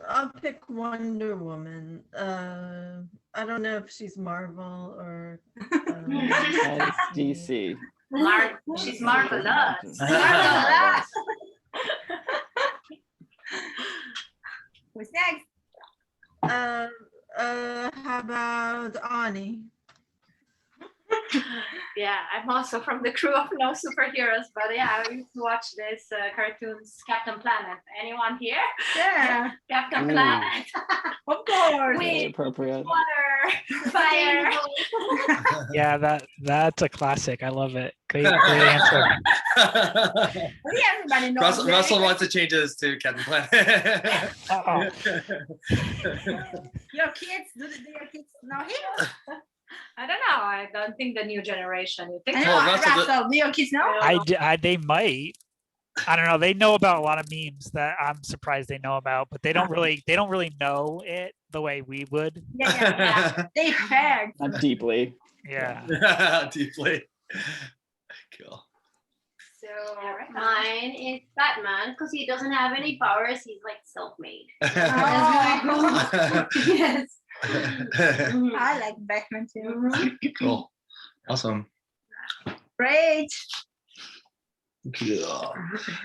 I'll pick Wonder Woman. I don't know if she's Marvel or It's DC. DC. She's DC. marvelous. Marvelous. Who's next? How about Ani? Yeah, I'm also from the crew of No Superheroes, but yeah, I used to watch this cartoons, Captain Planet. Anyone here? Yeah, Captain Ooh. Planet. of course. Very Wind, appropriate. water, fire. Yeah, that's a classic. I love it. Great answer. Everybody knows. Russell wants to change this to Captain Planet. Uh-oh. Your kids, do your kids know him? I don't know. I don't think the new generation. You think? I so? know, Russell, do your kids know? They might. I don't know. They know about a lot of memes that I'm surprised they know about, but they don't really know it the way we would. Yeah. They heard. Not deeply. Yeah. Deeply. Cool. So Erika. Mine is Batman because he doesn't have any powers. He's like self-made. Oh. Yes. I like Batman too. Cool. Awesome. Great. Cool.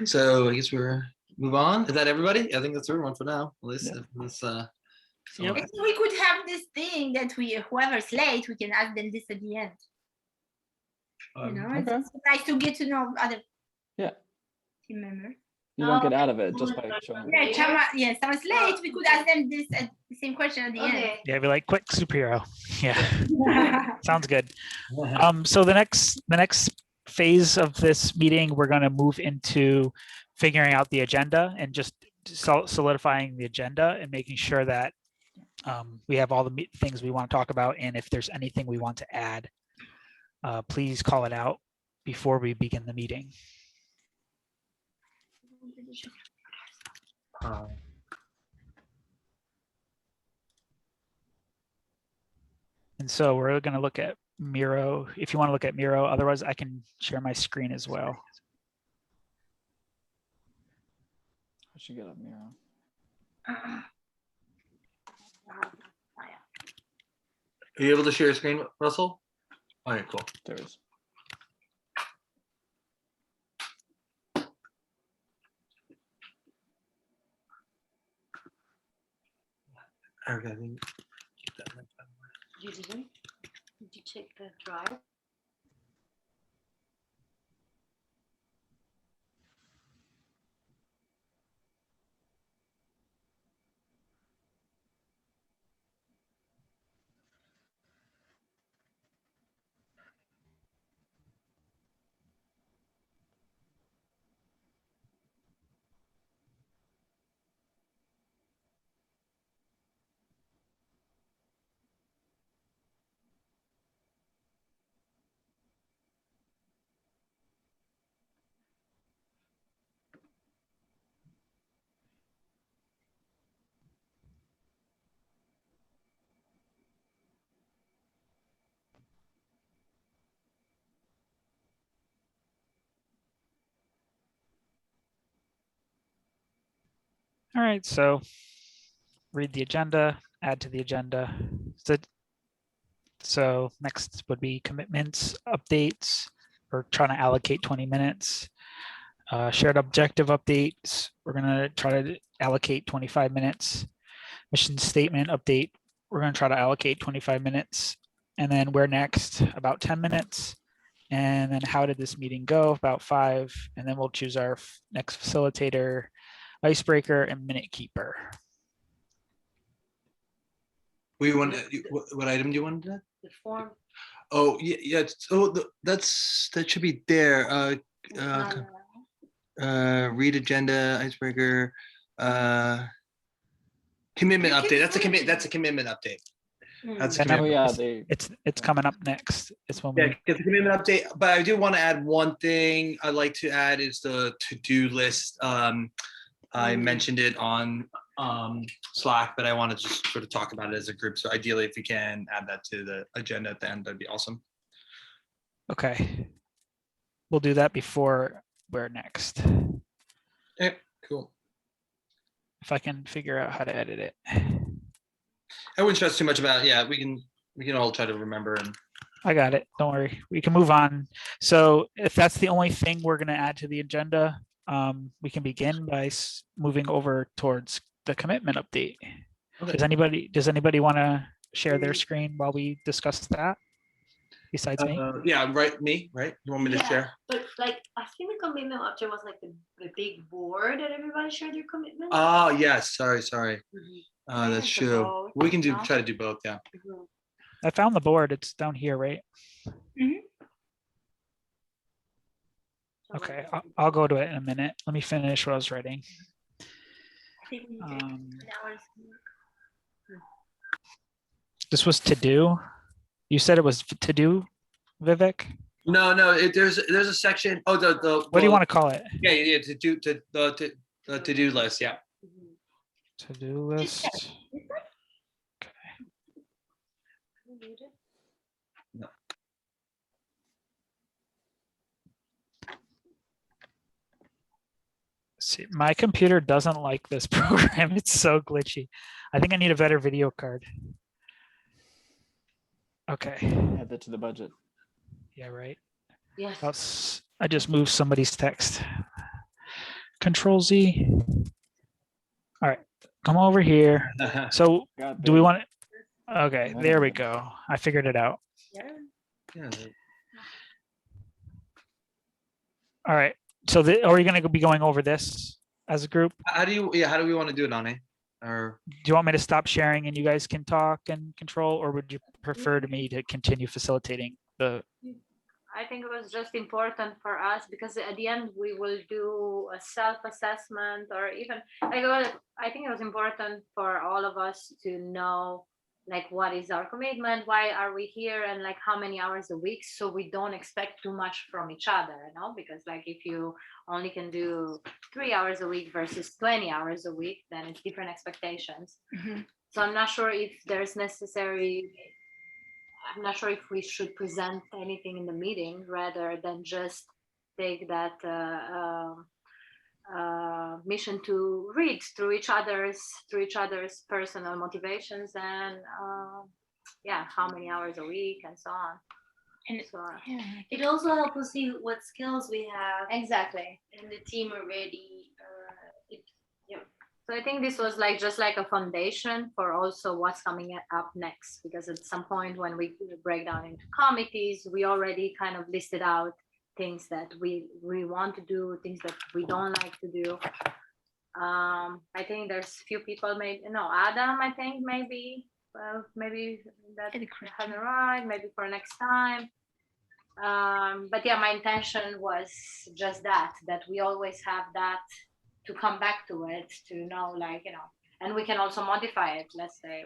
So I guess we're move on. Is that everybody? I think that's everyone for now. Let's Yep. I think we could have this thing that whoever's late, we can ask them this at the end. You know, okay. it's nice to get to know other team members. You don't get out of it just by showing Yeah, it. someone's late. We could ask them this at the same question at the end. Yeah, be like, quick superhero. Yeah. Sounds good. So the next phase of this meeting, we're going to move into figuring out the agenda and just solidifying the agenda and making sure that we have all the things we want to talk about. And if there's anything we want to add, please call it out before we begin the meeting. And so we're going to look at Miro. If you want to look at Miro, otherwise I can share my screen as well. I should get up Miro. Are you able to share your screen, Russell? All right, cool. There is. Erika, I think You didn't? Did you check the drive? All right, so read the agenda, add to the agenda. So next would be commitments, updates. We're trying to allocate 20 minutes. Shared objective updates. We're going to try to allocate 25 minutes. Mission statement update. We're going to try to allocate 25 minutes. And then where next? About 10 minutes. And then how did this meeting go? About 5. And then we'll choose our next facilitator, icebreaker, and minute keeper. what item do you want to do? The form. Oh yeah. That should be there. Read agenda, icebreaker, commitment update. That's a commitment update. That's a commitment. It's coming up next. It's when get the commitment update. But I do want to add one thing I'd like to add is the to-do list. I mentioned it on Slack, but I want to just sort of talk about it as a group. So ideally, if we can add that to the agenda at the end, that'd be awesome. Okay. We'll do that before where next. Okay, cool. if I can figure out how to edit it. I wouldn't stress too much about it. Yeah, we can all try to remember and I got it. Don't worry. We can move on. So if that's the only thing we're going to add to the agenda, we can begin by moving over towards the commitment update. Okay. Does anybody want to share their screen while we discuss that? Besides me? yeah, right. Me, right? You want me to Yeah, share? But like, I think the commitment option was like the big board that everybody shared their commitment. Oh yes, sorry. Yeah, That's it's a true. both, We can no? try to do both. Yeah. Mhm. I found the board. It's down here, right? So Okay, like, I'll go to it in a minute. Let me finish what I was writing. I think we need Um, an hour's work. This was to do. You said it was to do, Vivek? No, there's a section. Oh, the What do you want to call it? Yeah, to do the to do list. Yeah. mhm. To do list. You need it? See, my computer doesn't like this program. It's so glitchy. I think I need a better video card. Okay. Add that to the budget. Yeah, right. Yes. I just moved somebody's text. Control Z. All right, come over here. So Got do we this. want it? Okay, there we go. I figured it out. Yeah. All right. So are we going to be going over this as a group? How do we want to do it, Nani? Or Do you want me to stop sharing and you guys can talk and control, or would you prefer to me to continue facilitating the? I think it was just important for us because at the end we will do a self-assessment or even I think it was important for all of us to know like what is our commitment, why are we here, and like how many hours a week, so we don't expect too much from each other, you know, because like if you only can do 3 hours a week versus 20 hours a week, then it's different expectations. So I'm not sure if we should present anything in the meeting rather than just take that mission to read through each other's personal motivations and how many hours a week and so on. And So It also helps us see what skills we have exactly. and the team already. So I think this was like just like a foundation for also what's coming up next, because at some point when we break down into committees, we already kind of listed out things that we want to do, things that we don't like to do. I think there's few people, maybe Adam, I think maybe that hasn't arrived, maybe for next time. But yeah, my intention was just that we always have that to come back to it, to know, like, and we can also modify it. Let's say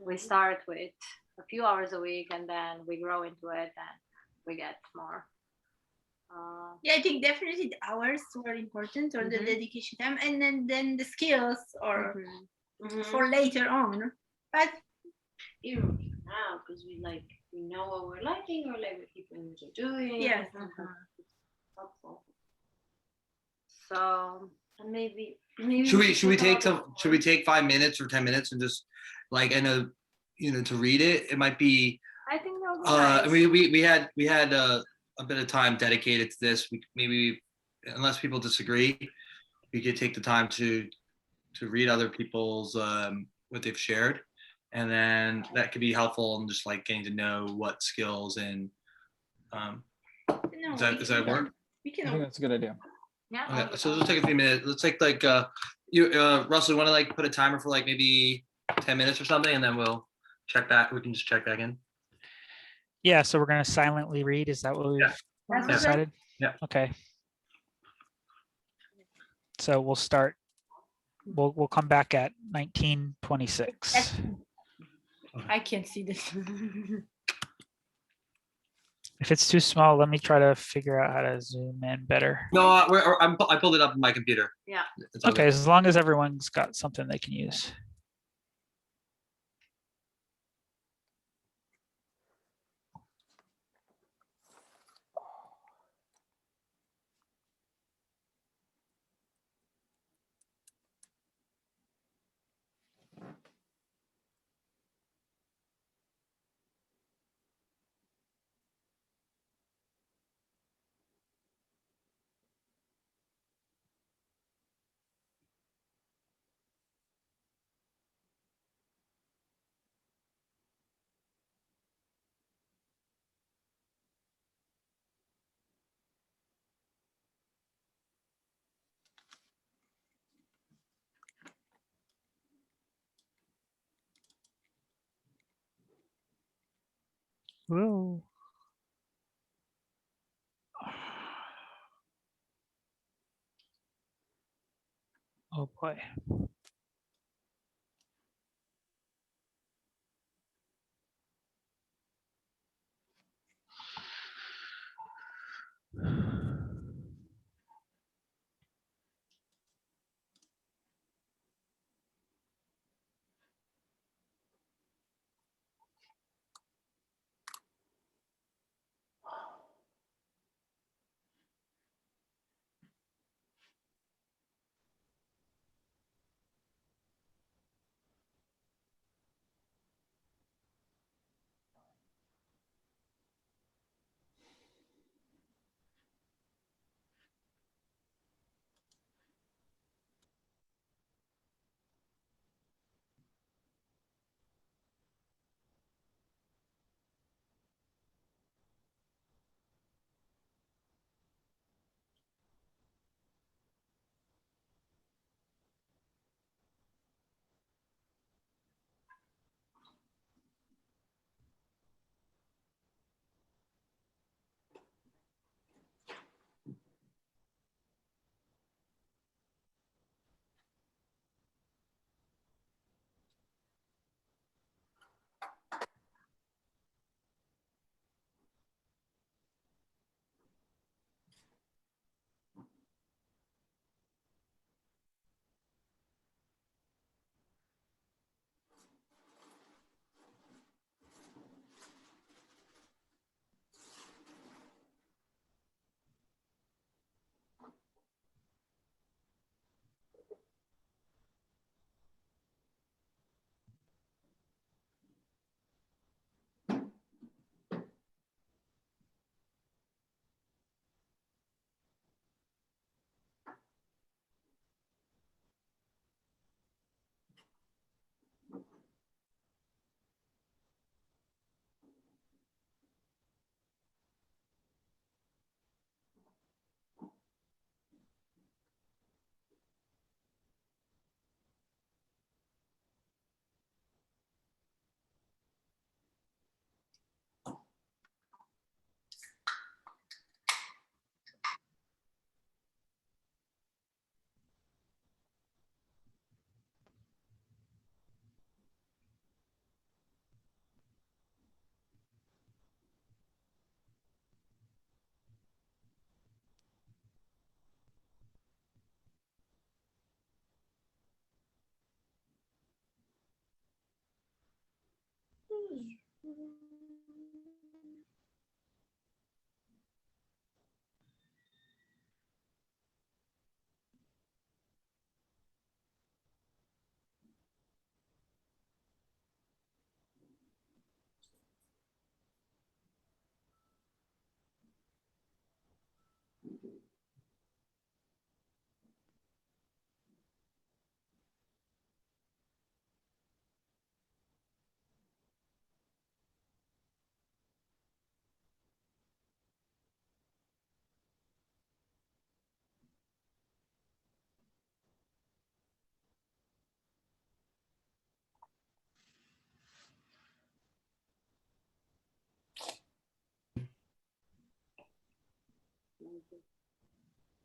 we start with a few hours a week and then we grow into it and we get more. Yeah, I think definitely the hours were important, or the dedication time, and then the skills or for later on. But Even now, because we know what we're liking or like what people are doing. Yeah. It's helpful. So And maybe should we take 5 minutes or 10 minutes and just like to read it? It might be. I think that would be nice. I mean, we had a bit of time dedicated to this. Maybe, unless people disagree, we could take the time to read other people's what they've shared, and then that could be helpful in just like getting to know what skills and does that work? we I think can. that's a good idea. Yeah. Okay, so let's take a few minutes. Let's take like Russell, you want to like put a timer for like maybe 10 minutes or something, and then we'll check back. We can just check back in. Yeah, so we're going to silently read. Is that what we've That's decided? Yeah. Okay. So we'll start. We'll come back at 1926. I can't see this. If it's too small, let me try to figure out how to zoom in better. No, I pulled it up on my computer. Yeah. It's all Okay, good. as long as everyone's got something they can use. Whoa. Oh boy.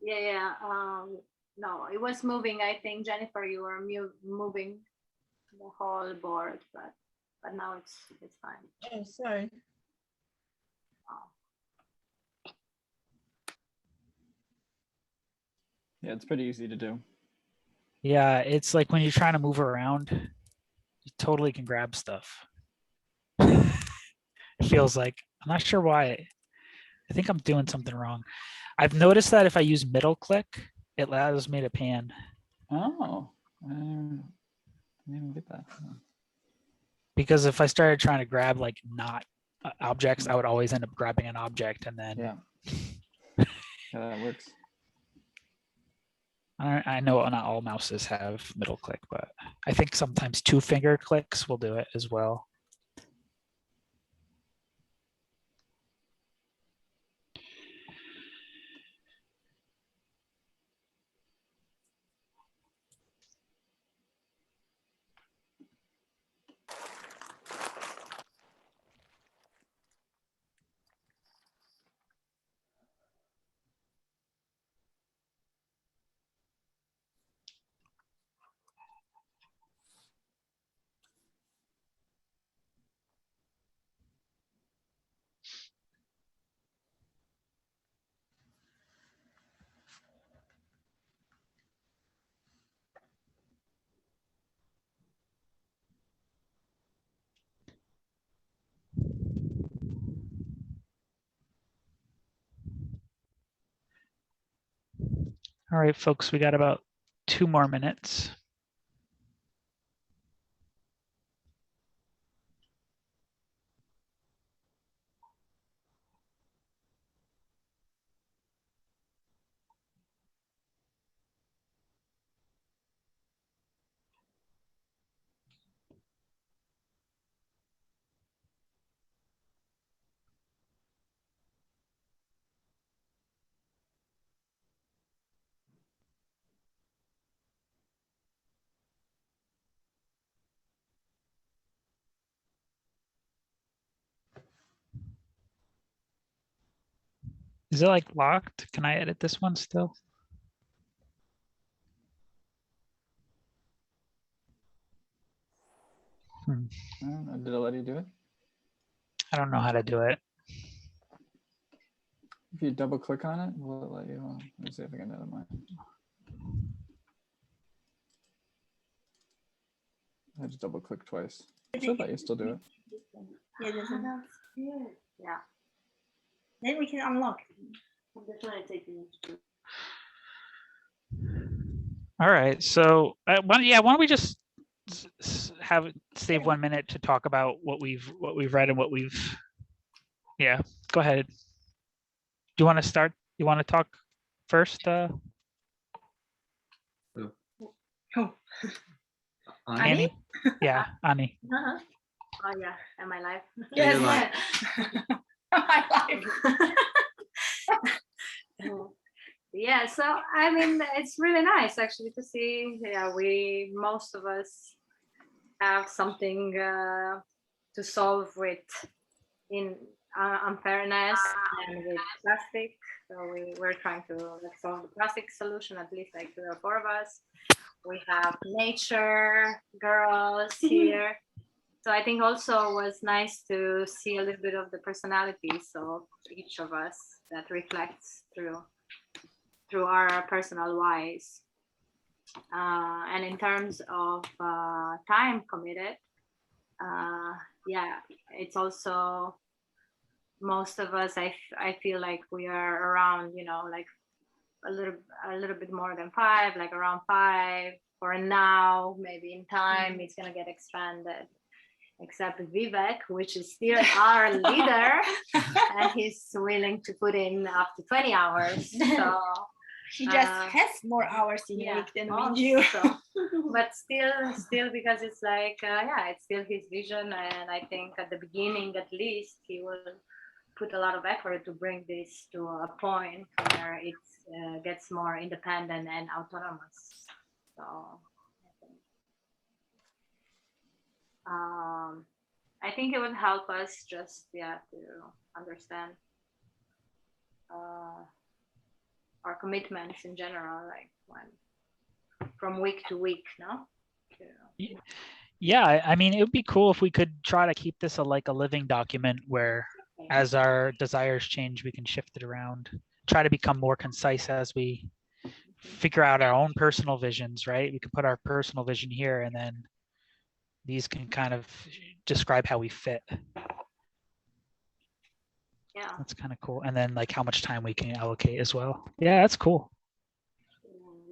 Yeah. No, it was moving. I think Jennifer, you were moving the whole board, but now it's fine. Oh, sorry. Yeah, it's pretty easy to do. Yeah, it's like when you're trying to move around, you totally can grab stuff. It feels like, I'm not sure why. I think I'm doing something wrong. I've noticed that if I use middle click, it allows me to pan. Oh, I didn't even get that. Because if I started trying to grab like not objects, I would always end up grabbing an object and then. Yeah. Yeah, that works. I know not all mouses have middle click, but I think sometimes 2-finger clicks will do it as well. All right, folks, we got about 2 more minutes. Is it like locked? Can I edit this one still? I don't know. Did it let you do it? I don't know how to do it. If you double click on it, will it let you? Let me see if I can edit mine. I just double click twice. Should let you still do it. Yeah, that's it. That's good. Yeah. Then we can unlock. I'm just trying to take you. All right, so why don't we just save 1 minute to talk about what we've read and what we've. Yeah, go ahead. Do you want to start? You want to talk first? Oh. Annie? Yeah, Annie. Oh yeah, am I live? Yeah, you're live. My life. Yeah, so I mean, it's really nice actually to see. Yeah, most of us have something to solve with in unfairness and with plastic. So we're trying to solve the plastic solution, at least like 3 or 4 of us. We have nature girls here. So I think also was nice to see a little bit of the personalities of each of us that reflects through our personal whys. And in terms of time committed, yeah, it's also most of us. I feel like we are around, like a little bit more than 5, like around 5 for now. Maybe in time it's gonna get expanded. Except Vivek, which is still our leader, and he's willing to put in up to 20 hours. So She just has more hours in a week than we do. So, but still, because it's like, it's still his vision, and I think at the beginning, at least, he will put a lot of effort to bring this to a point where it gets more independent and autonomous. So. I think it would help us just to understand our commitments in general, like from week to week, no? Yeah, I mean, it would be cool if we could try to keep this a living document where as our desires change, we can shift it around, try to become more concise as we figure out our own personal visions, right? We can put our personal vision here, and then these can kind of describe how we fit. Yeah, that's kind of cool. And then like how much time we can allocate as well. Yeah, that's cool.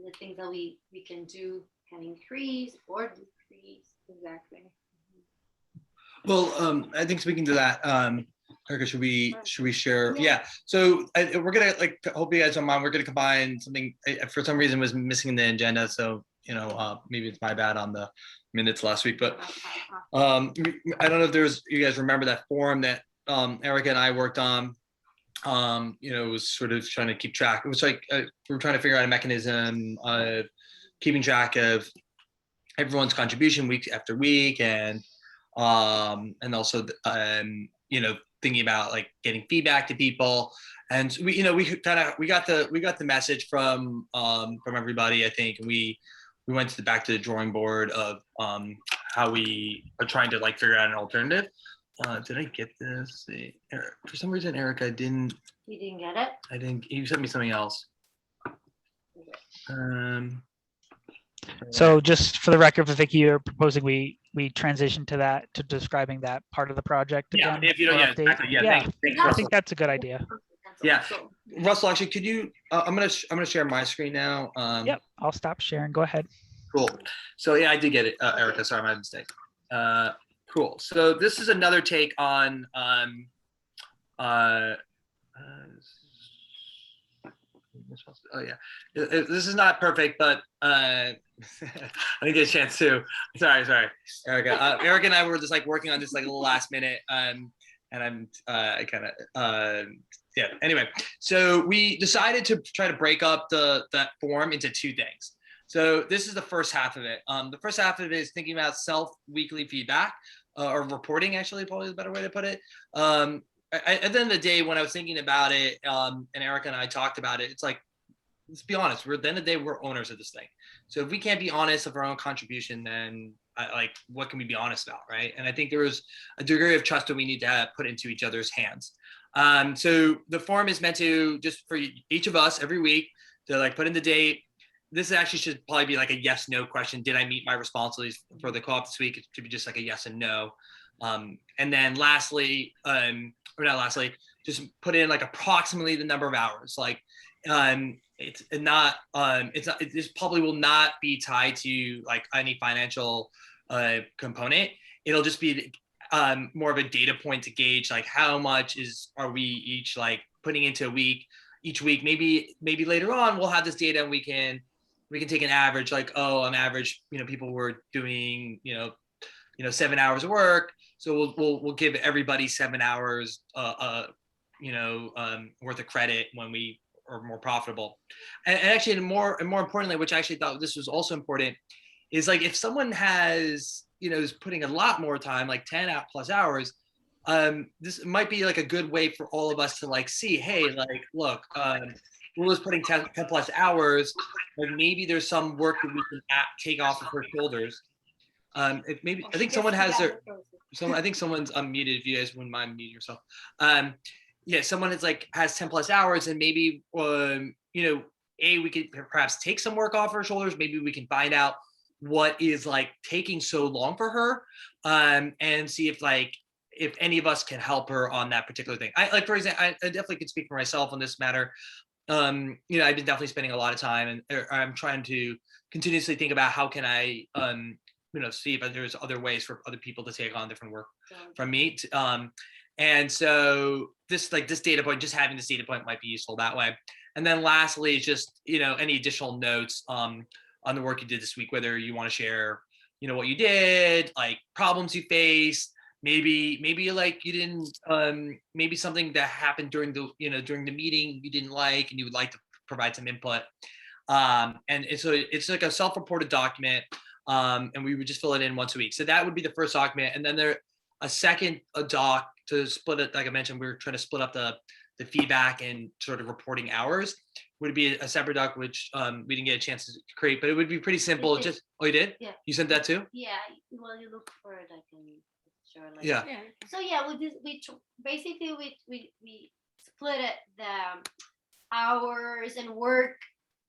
The things that we can do can increase or decrease. Exactly. Well, I think speaking to that, Erika, should we share? Yeah. So we're gonna hope you guys don't mind. We're gonna combine something for some reason was missing in the agenda. So maybe it's my bad on the minutes last week, but I don't know if you guys remember that forum that Erika and I worked on. It was sort of trying to keep track. It was like we were trying to figure out a mechanism of keeping track of everyone's contribution week after week, and also thinking about like getting feedback to people. And we got the message from everybody, I think. We went back to the drawing board of how we are trying to figure out an alternative. Did I get this? For some reason, Erika didn't. You didn't get it? I didn't. You sent me something else. So just for the record, Vivek, you're proposing we transition to describing that part of the project again? Yeah, if you don't, yeah, exactly. Yeah, yeah. thanks, I think that's a good idea. that's Yeah. also. Russell, actually, could you? I'm gonna share my screen now. Yep, I'll stop sharing. Go ahead. Cool. So yeah, I did get it, Erica. Sorry, my mistake. Cool. So this is another take on oh yeah, this is not perfect, but I didn't get a chance to. Sorry, Erica. Erica and I were just like working on this like last minute, and I'm I kind of yeah. Anyway, so we decided to try to break up that form into two things. So this is the first half of it. The first half of it is thinking about self-weekly feedback, or reporting, actually, probably is a better way to put it. At the end of the day, when I was thinking about it, and Erika and I talked about it, it's like, let's be honest. At the end of the day, we're owners of this thing. So if we can't be honest of our own contribution, then like, what can we be honest about, right? And I think there was a degree of trust that we need to put into each other's hands. So the form is meant to just for each of us every week to like put in the date. This actually should probably be like a yes/no question. Did I meet my responsibilities for the co-op this week? It should be just like a yes and no. And then lastly, or not lastly, just put in like approximately the number of hours. Like this probably will not be tied to like any financial component. It'll just be more of a data point to gauge like how much are we each like putting into a week each week. Maybe later on we'll have this data and we can take an average, like, oh, on average, people were doing 7 hours of work, so we'll give everybody 7 hours worth of credit when we are more profitable. And actually, and more importantly, which I actually thought this was also important, is like if someone has is putting a lot more time, like 10 plus hours, this might be like a good way for all of us to like see, hey, like, look, Will is putting 10 plus hours, like maybe there's some work that we can take off of her shoulders. I think someone has I think someone's unmuted. If you guys wouldn't mind muting yourself. Yeah, someone has 10 plus hours, and maybe we could perhaps take some work off her shoulders. Maybe we can find out what is like taking so long for her, and see if any of us can help her on that particular thing. For example, I definitely could speak for myself on this matter. I've been definitely spending a lot of time, and I'm trying to continuously think about how can I see if there's other ways for other people to take on different work from me. And so this data point, just having this data point might be useful that way. And then lastly, just any additional notes on the work you did this week, whether you want to share what you did, like problems you faced, maybe like you didn't maybe something that happened during the meeting you didn't like and you would like to provide some input. And so it's like a self-reported document, and we would just fill it in once a week. So that would be the first document, and then a second doc to split it. Like I mentioned, we were trying to split up the feedback and sort of reporting hours. Would be a separate doc, which we didn't get a chance to create, but it would be pretty simple. Just you did? Yeah. You sent that too? Yeah. Well, you look for it. I can sure. Yeah. So yeah, we split it the hours and work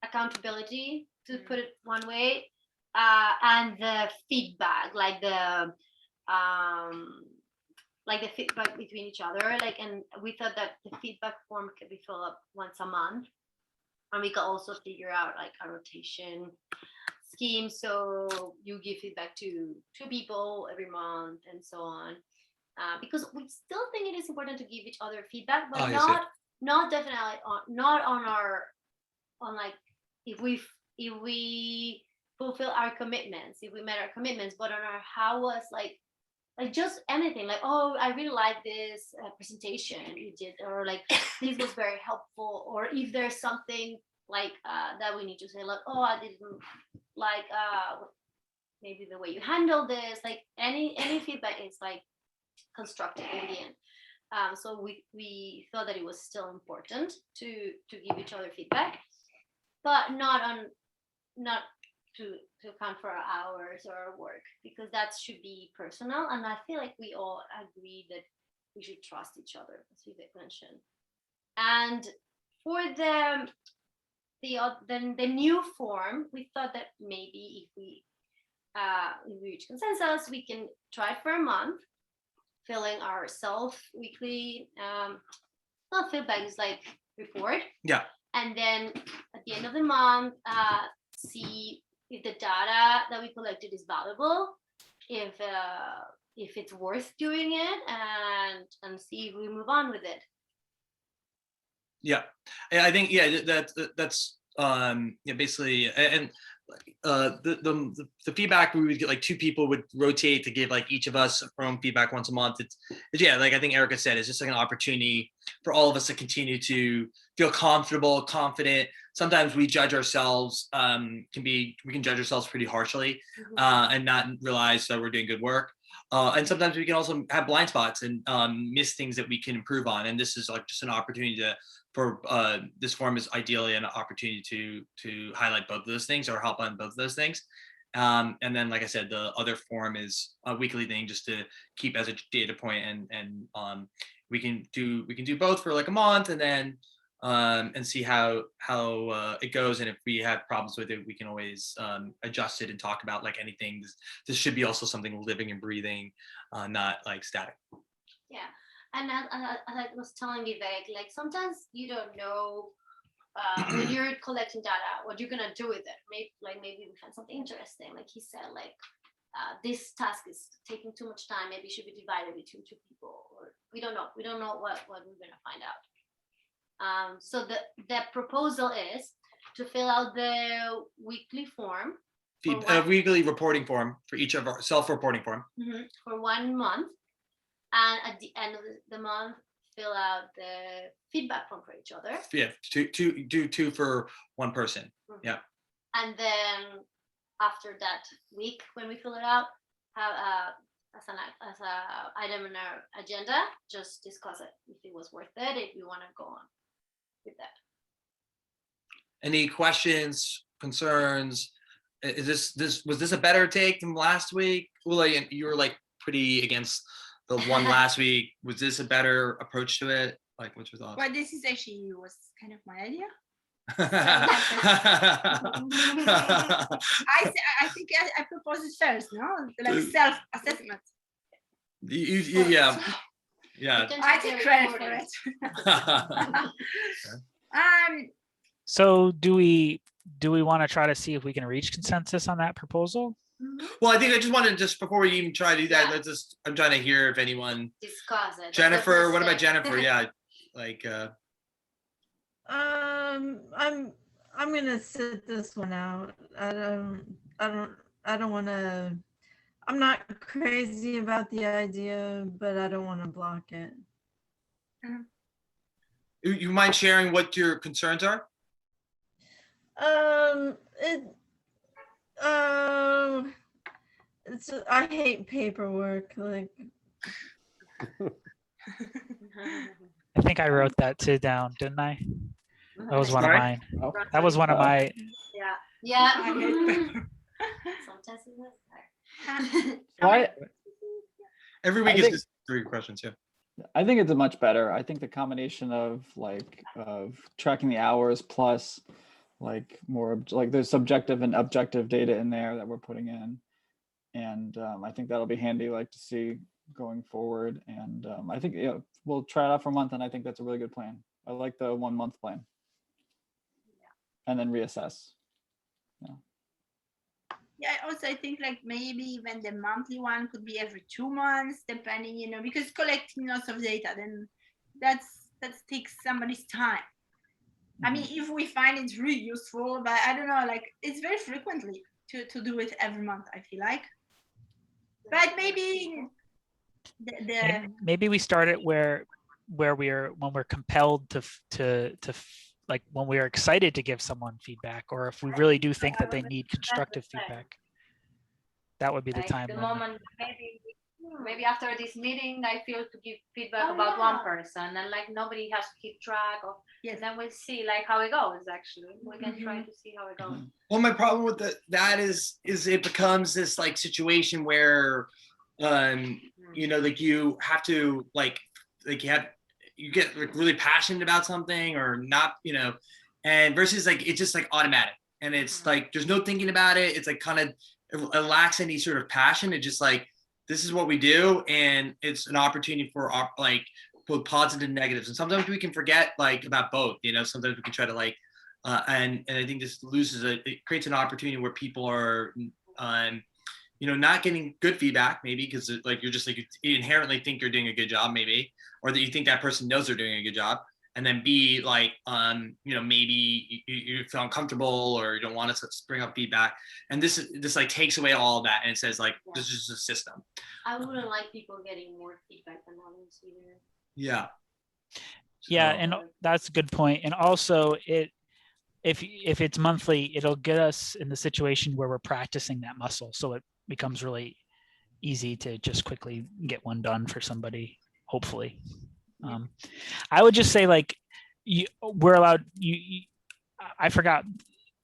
accountability, to put it one way, and the feedback, like the feedback between each other, and we thought that the feedback form could be filled up once a month, and we could also figure out like a rotation scheme, so you give feedback to 2 people every month and so on, because we still think it is important to give each other feedback, but not definitely on like if we fulfill our commitments, if we met our commitments, but on our how was like just anything, like, oh, I really like this presentation you did, or like this was very helpful, or if there's something like that we need to say, like, oh, I didn't like maybe the way you handle this, like any feedback is like constructive in the end. So we thought that it was still important to give each other feedback, but not to account for our hours or our work, because that should be personal, and I feel like we all agree that we should trust each other, as Vivek mentioned. And for the new form, we thought that maybe if we reach consensus, we can try for a month, filling our weekly feedback is like report. Yeah. And then at the end of the month, see if the data that we collected is valuable, if it's worth doing it, and see if we move on with it. Yeah, I think that's basically, and the feedback, we would get like 2 people would rotate to give like each of us our own feedback once a month. It's like I think Erika said, it's just like an opportunity for all of us to continue to feel comfortable, confident. Sometimes we judge ourselves, we can judge ourselves pretty harshly, and not realize that we're doing good work. And sometimes we can also have blind spots and miss things that we can improve on. And this is like just an opportunity for this forum is ideally an opportunity to highlight both of those things or help on both of those things. And then, like I said, the other forum is a weekly thing just to keep as a data point, and we can do both for like a month, and then and see how it goes. And if we have problems with it, we can always adjust it and talk about like anything. This should be also something living and breathing, not like static. Yeah. And as I was telling Vivek, like sometimes you don't know when you're collecting data what you're gonna do with it. Maybe we find something interesting. Like he said, like this task is taking too much time. Maybe it should be divided between 2 people. Or we don't know. We don't know what we're gonna find out. So the proposal is to fill out the weekly form. Weekly reporting form for each of our self-reporting form. For 1 month. And at the end of the month, fill out the feedback form for each other. Yeah, two for one person. Yeah. And then after that week, when we fill it out, have as an item in our agenda, just discuss it if it was worth it, if you want to go on with that. Any questions, concerns? Was this a better take than last week? Ula, you were like pretty against the one last week. Was this a better approach to it? Like, what's your thoughts? Well, this is actually was kind of my idea. I think I proposed it first, no? Like self-assessment. Yeah. I take credit for it. So do we want to try to see if we can reach consensus on that proposal? Well, I think I just wanted before we even try to do that, I'm trying to hear if anyone discuss it. Jennifer, what about Jennifer? Yeah, like I'm gonna sit this one out. I don't want to. I'm not crazy about the idea, but I don't want to block it. You mind sharing what your concerns are? I hate paperwork. Like, I think I wrote that too down, didn't I? That was one of mine. That was one of my. Yeah. Sometimes it's Well, Every week is just 3 questions. Yeah. I think it's a much better. I think the combination of tracking the hours plus like more like there's subjective and objective data in there that we're putting in, and I think that'll be handy like to see going forward. And I think we'll try it out for a month, and I think that's a really good plan. I like the 1 month plan, and then reassess. Yeah, also I think like maybe even the monthly one could be every 2 months, depending, because collecting lots of data, then that takes somebody's time. I mean, if we find it's really useful, but I don't know, like it's very frequently to do it every month, I feel like. But maybe maybe we start it where when we're compelled to like when we're excited to give someone feedback, or if we really do think that they need constructive feedback. That would be the time. The moment maybe after this meeting, I feel to give feedback about one person, and like nobody has to keep track of. Yes. And then we'll see like how it goes. Actually, we can try to see how it goes. Well, my problem with that is it becomes this like situation where, like you have to you get like really passionate about something or not, and versus like it's just like automatic, and it's like there's no thinking about it. It's like kind of it lacks any sort of passion. It's just like this is what we do, and it's an opportunity for like both positives and negatives, and sometimes we can forget like about both. You know, sometimes we can try to like, and I think this it creates an opportunity where people are, you know, not getting good feedback maybe because like you're just like you inherently think you're doing a good job maybe, or that you think that person knows they're doing a good job. And then B, like, you know, maybe you feel uncomfortable or you don't want to bring up feedback. And this like takes away all of that. And it says like, this is just a system. I wouldn't like people getting more feedback than others either. Yeah. Yeah, So, and that's a good point. And also if it's monthly, it'll get us in the situation where we're practicing that muscle. So it becomes really easy to just quickly get one done for somebody, hopefully. I would just say like we're allowed I forgot,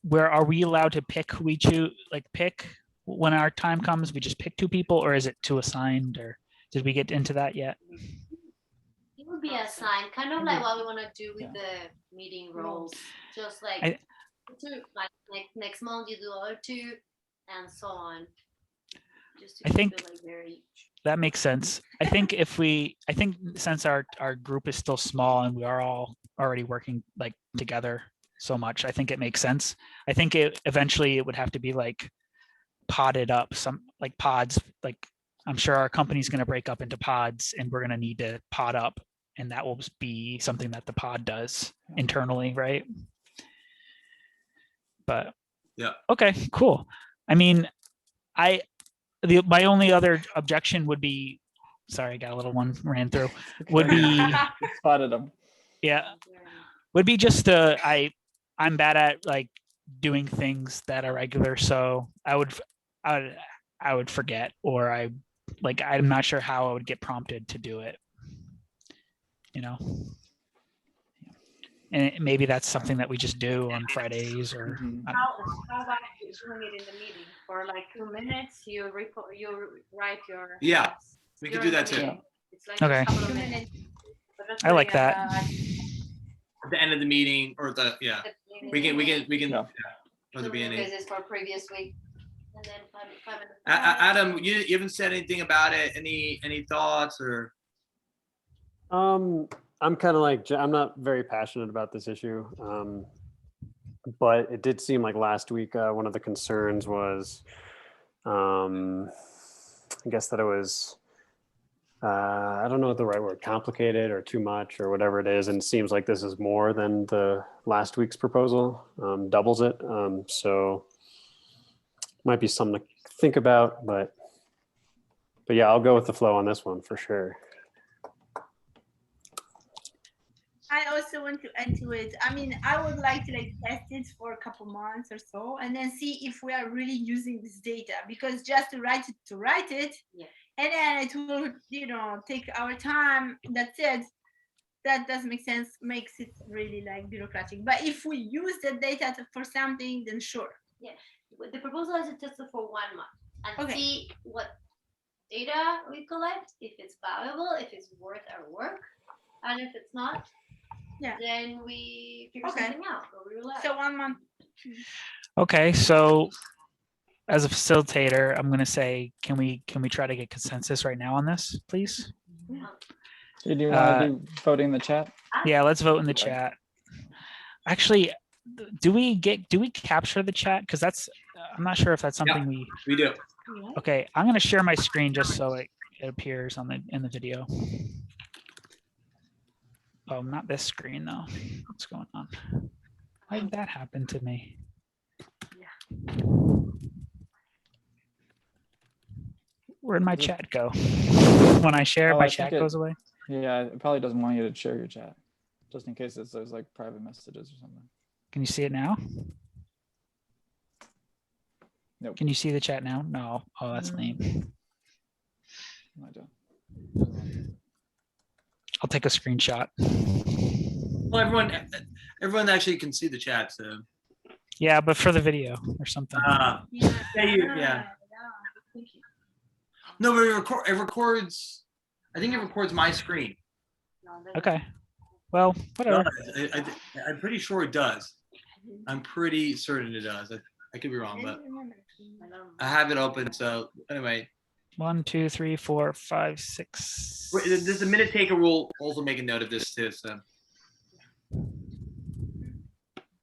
where are we allowed to pick who we choose, like pick when our time comes, we just pick 2 people, or is it 2 assigned, or did we get into that yet? It would be assigned, kind of like what we want to do with the meeting roles. Just like, next month you do other 2 and so on. Just to I think it like very... that makes sense. I think since our group is still small and we are all already working like together so much, I think it makes sense. I think eventually it would have to be like podded up, some like pods. Like I'm sure our company's going to break up into pods and we're going to need to pod up, and that will be something that the pod does internally, right? But yeah. Okay, cool. I mean, my only other objection would be, sorry, I got a little one ran through, would be spotted them. Yeah, would be just I'm bad at like doing things that are regular, so I would forget, or I'm not sure how I would get prompted to do it, you know. And maybe that's something that we just do on Fridays, or How about doing it in the meeting for like 2 minutes? You write your we could do that too. It's like Okay. a couple of minutes. I like that. At the end of the meeting, or we can or the beginning. Because it's for previous week. And then 5 minutes. Adam, you haven't said anything about it. Any thoughts or? I'm kind of like, I'm not very passionate about this issue, but it did seem like last week one of the concerns was, I guess that it was, I don't know what the right word, complicated or too much or whatever it is, and it seems like this is more than the last week's proposal, doubles it. So might be something to think about, but yeah, I'll go with the flow on this one for sure. I also want to add to it. I mean, I would like to like test it for a couple months or so, and then see if we are really using this data. Because just to write it, and then it will, you know, take our time. That's it. That doesn't make sense. Makes it really like bureaucratic. But if we use the data for something, then sure. Yeah, the proposal is to test it for 1 month and see what data we collect, if it's valuable, if it's worth our work, and if it's not. Then we figure something out. So 1 month. Okay, so as a facilitator, I'm going to say, can we try to get consensus right now on this, please? Do you want to do voting in the chat? Yeah, let's vote in the chat. Actually, do we capture the chat? Because I'm not sure if that's something we do. Okay, I'm going to share my screen just so it appears in the video. Oh, not this screen though. What's going on? Why did that happen to me? Where'd my chat go? When I share, my chat goes away? Yeah, it probably doesn't want you to share your chat, just in case there's like private messages or something. Can you see it now? Nope. Can you see the chat now? No. Oh, that's lame. I don't. I'll take a screenshot. Well, everyone actually can see the chat, so. Yeah, but for the video or something. No, but it records. I think it records my screen. Okay. Well, whatever. I'm pretty sure it does. I'm pretty certain it does. I could be wrong, but I have it open. So anyway, 1, 2, 3, 4, 5, 6. Does the minute taker rule also make a note of this too? So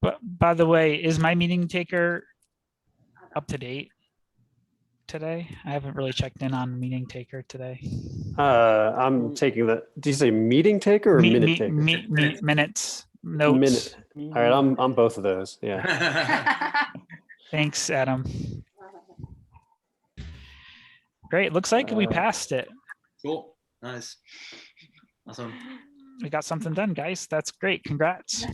But by the way, is my meeting taker up to date today? I haven't really checked in on meeting taker today. I'm taking the. Did you say meeting taker or minute taker? Minutes, notes. Minute. All right, I'm both of those. Yeah. Thanks, Adam. Great. Looks like we passed it. cool, nice, awesome. We got something done, guys. That's great. Congrats.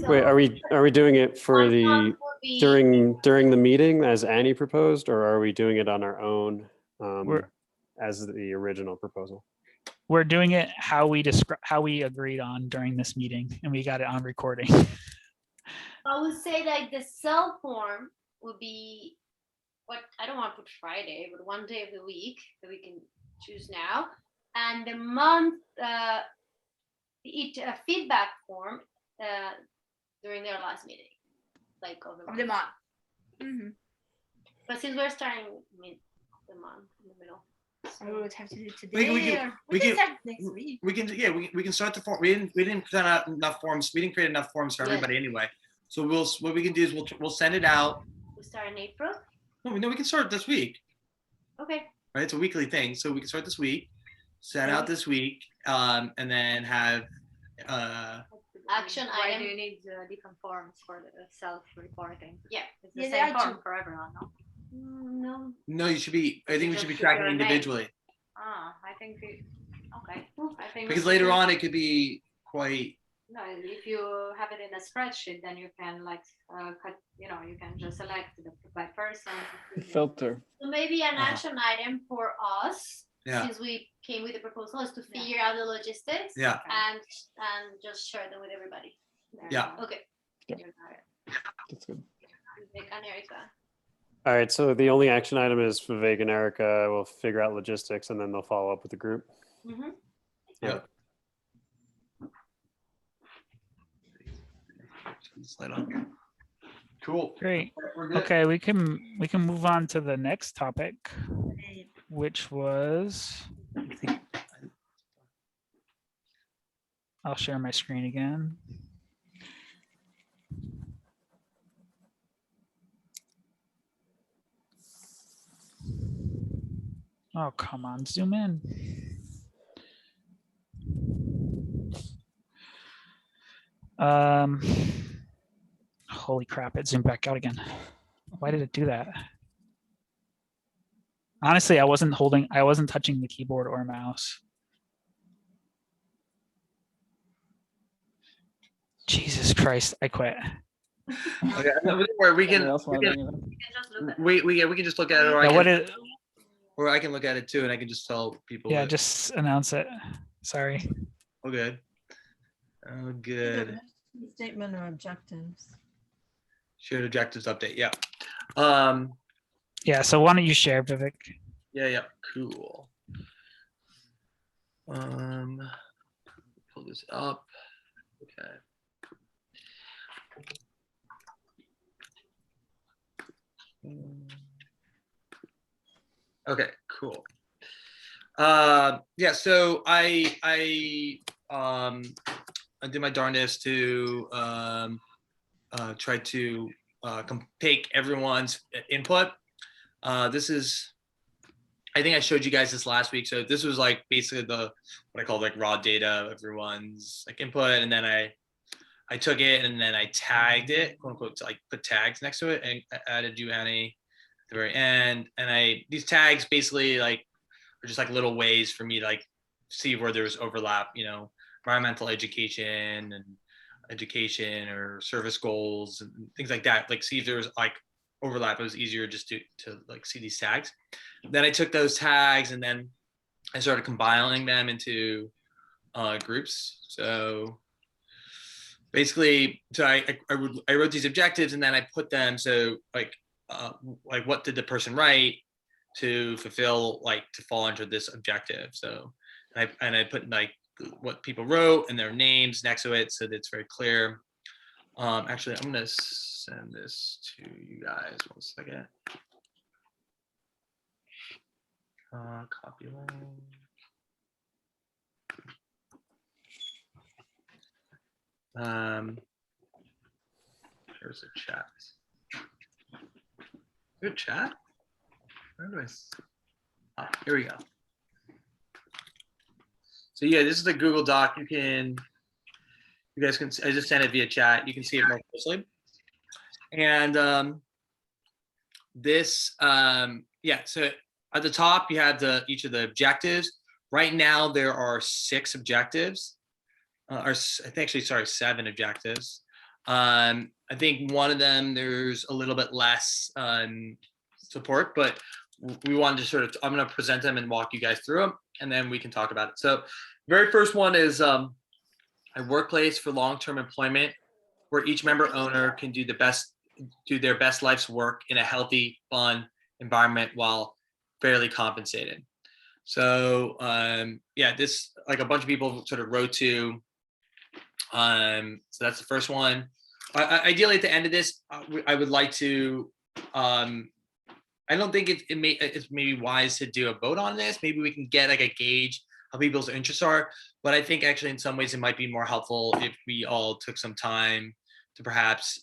Wait, are we doing it for One the will be- during the meeting as Annie proposed, or are we doing it on our own as the original proposal? We're doing it how we agreed on during this meeting, and we got it on recording. I would say like the cell form would be what I don't want to put Friday, but one day of the week that we can choose now, and the month feedback form during their last meeting, like of the month. Mhm. But since we're starting mid the month in the middle, So we would have to do it We today. can- or we we can can- start next week. We can start the form. We didn't put out enough forms. We didn't create enough forms for Yeah. everybody anyway. So what we can do is we'll send it out. we start in April. No, we can start this week. Okay. Right, it's a weekly thing, so we can start this week, send out this week, and then have Action Why item. do you need different forms for the self-reporting? Yeah. It's the Yeah, same there are form two. for everyone, no? No. no, you should be. I think we should be Just put tracking your name. individually I think okay. I think because later on it could be quite. no, if you have it in a spreadsheet, then you can like cut. You can just select by person. Filter. So maybe an action item for us, Yeah. since we came with the proposal, is to figure out the logistics. Yeah. And just share them with everybody. Yeah. Okay. Yeah. You got it. That's good. Vivek and Erika. All right, so the only action item is Vivek and Erika will figure out logistics, and then they'll follow up with the group. Mhm. Yep. Slide on. Cool. Great. We're good. Okay, we can move on to the next topic, which was. I'll share my screen again. Oh, come on, zoom in. Holy crap, it zoomed back out again. Why did it do that? Honestly, I wasn't touching the keyboard or mouse. Jesus Christ, I quit. Okay, no, don't worry, we can. Anyone else want to bring it up? You can just look at it. We can just look at it, or Yeah, or I can look at it too, and I can just tell people. yeah, that- just announce it. Sorry. Oh, good. Oh, good. Statement or objectives. Shared objectives update. Yeah. Yeah, so why don't you share, Vivek? Yeah. Cool. Pull this up. Okay. Okay, cool. Yeah, so I did my darndest to try to take everyone's input. This is, I think I showed you guys this last week. So this was like basically what I call like raw data of everyone's like input, and then I took it and then I tagged it, quote unquote, to like put tags next to it, and added you, Annie, at the very end. And these tags basically like are just like little ways for me to like see where there's overlap, environmental education and education or service goals and things like that. Like see if there was like overlap. It was easier just to like see these tags. Then I took those tags and then I started compiling them into groups. So basically, I wrote these objectives and then I put them, so like what did the person write to fulfill, like to fall under this objective. So I put like what people wrote and their names next to it so that it's very clear. Actually, I'm gonna send this to you guys 1 second. Copy link. There's a chat. Good chat. Where do here we go. So yeah, this is the Google Doc. You guys can, I just sent it via chat. You can see it more closely. And yeah, so at the top you have each of the objectives. Right now there are 6 objectives, or I think actually, sorry, 7 objectives. I think one of them there's a little bit less support, but we wanted to sort of, I'm going to present them and walk you guys through them, and then we can talk about it. So very first one is a workplace for long-term employment where each member owner can do their best life's work in a healthy, fun environment while fairly compensated. So yeah, this, like, a bunch of people sort of wrote to, so that's the first one. Ideally at the end of this, I would like to, I don't think it's maybe wise to do a vote on this. Maybe we can get like a gauge how people's interests are, but I think actually in some ways it might be more helpful if we all took some time to perhaps